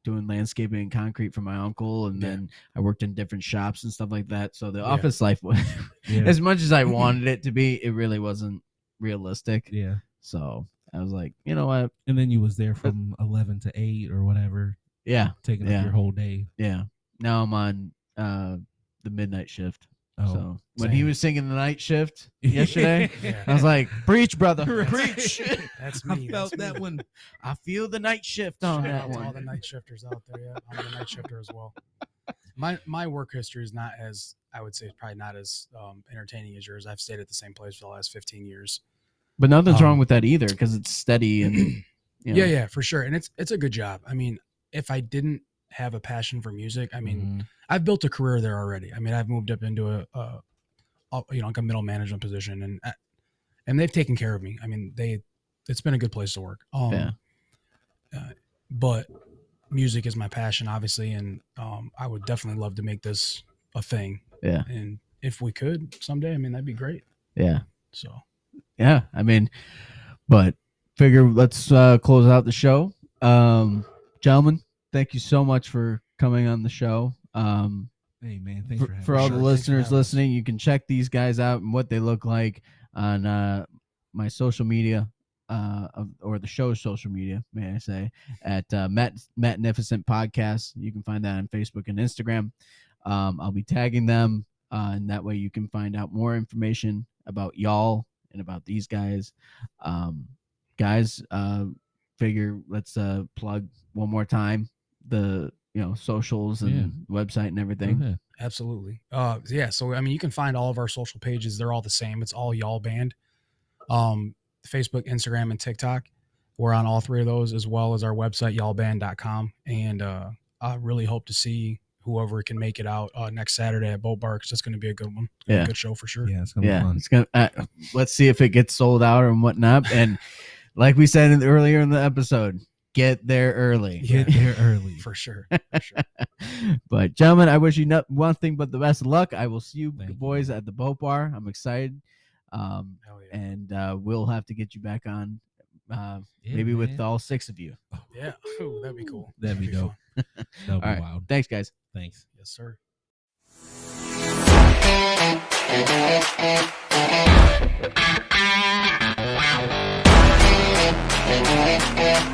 doing landscaping and concrete for my uncle, and Yeah. then I worked in different shops and stuff like that. So the Yeah. office life was, Yeah. as much as I wanted it to be, it really wasn't realistic. Yeah. So I was like, you know what? And then you was there from 11 to 8 or whatever, Yeah, taking Yeah. up your whole day. yeah. Now I'm on the midnight shift. Oh, So when he same. was singing the night shift yesterday, Yeah. I was like, "Preach, brother, Right. preach." That's I me. felt that's that me. one. I feel the night shift on Shout that out to all one. the night shifters out there. Yeah, I'm a night shifter as well. My work history is not as, I would say, it's probably not as entertaining as yours. I've stayed at the same place for the last 15 years. But nothing's wrong Um, with that either, because it's steady and Yeah, for sure, and it's a good job. I mean, if I didn't have a passion for music, I mean, Mhm. I've built a career there already. I mean, I've moved up into a like a middle management position, and they've taken care of me. I mean, it's been a good place to work. Yeah. But music is my passion, obviously, and I would definitely love to make this a thing. Yeah. And if we could someday, I mean, that'd be great. yeah, So yeah. I mean, but figure let's close out the show. Gentlemen, thank you so much for coming on the show. Hey man, thanks for having For me. all Sure, the thanks for listeners having us. listening, you can check these guys out and what they look like on my social media, or the show's social media, may I say, at Magnificent Podcast. You can find that on Facebook and Instagram. I'll be tagging them, and that way you can find out more information about y'all and about these guys. Guys, figure let's plug one more time the socials and website and everything. Okay. absolutely. Yeah. So I mean, you can find all of our social pages. They're all the same. It's all YALL Band. Facebook, Instagram, and TikTok. We're on all three of those, as well as our website, yallband.com. And I really hope to see whoever can make it out next Saturday at Boat Bar, 'cause it's going to be a good one. Yeah. A good show for sure. Yeah, it's gonna be Yeah, fun. it's gonna. Let's see if it gets sold out and whatnot. And like we said earlier in the episode, get there early. Yeah. Get there early. For sure. For sure. But gentlemen, I wish you one thing but the best of luck. I will see you Thank you. boys at the Boat Bar. I'm excited. Hell yeah. And we'll have to get you back on, maybe with man. all 6 of you. Yeah. Ooh, that'd be cool. That'd be dope. fun. That'll be All right. wild. Thanks, guys. Thanks. Yes, sir. Wow.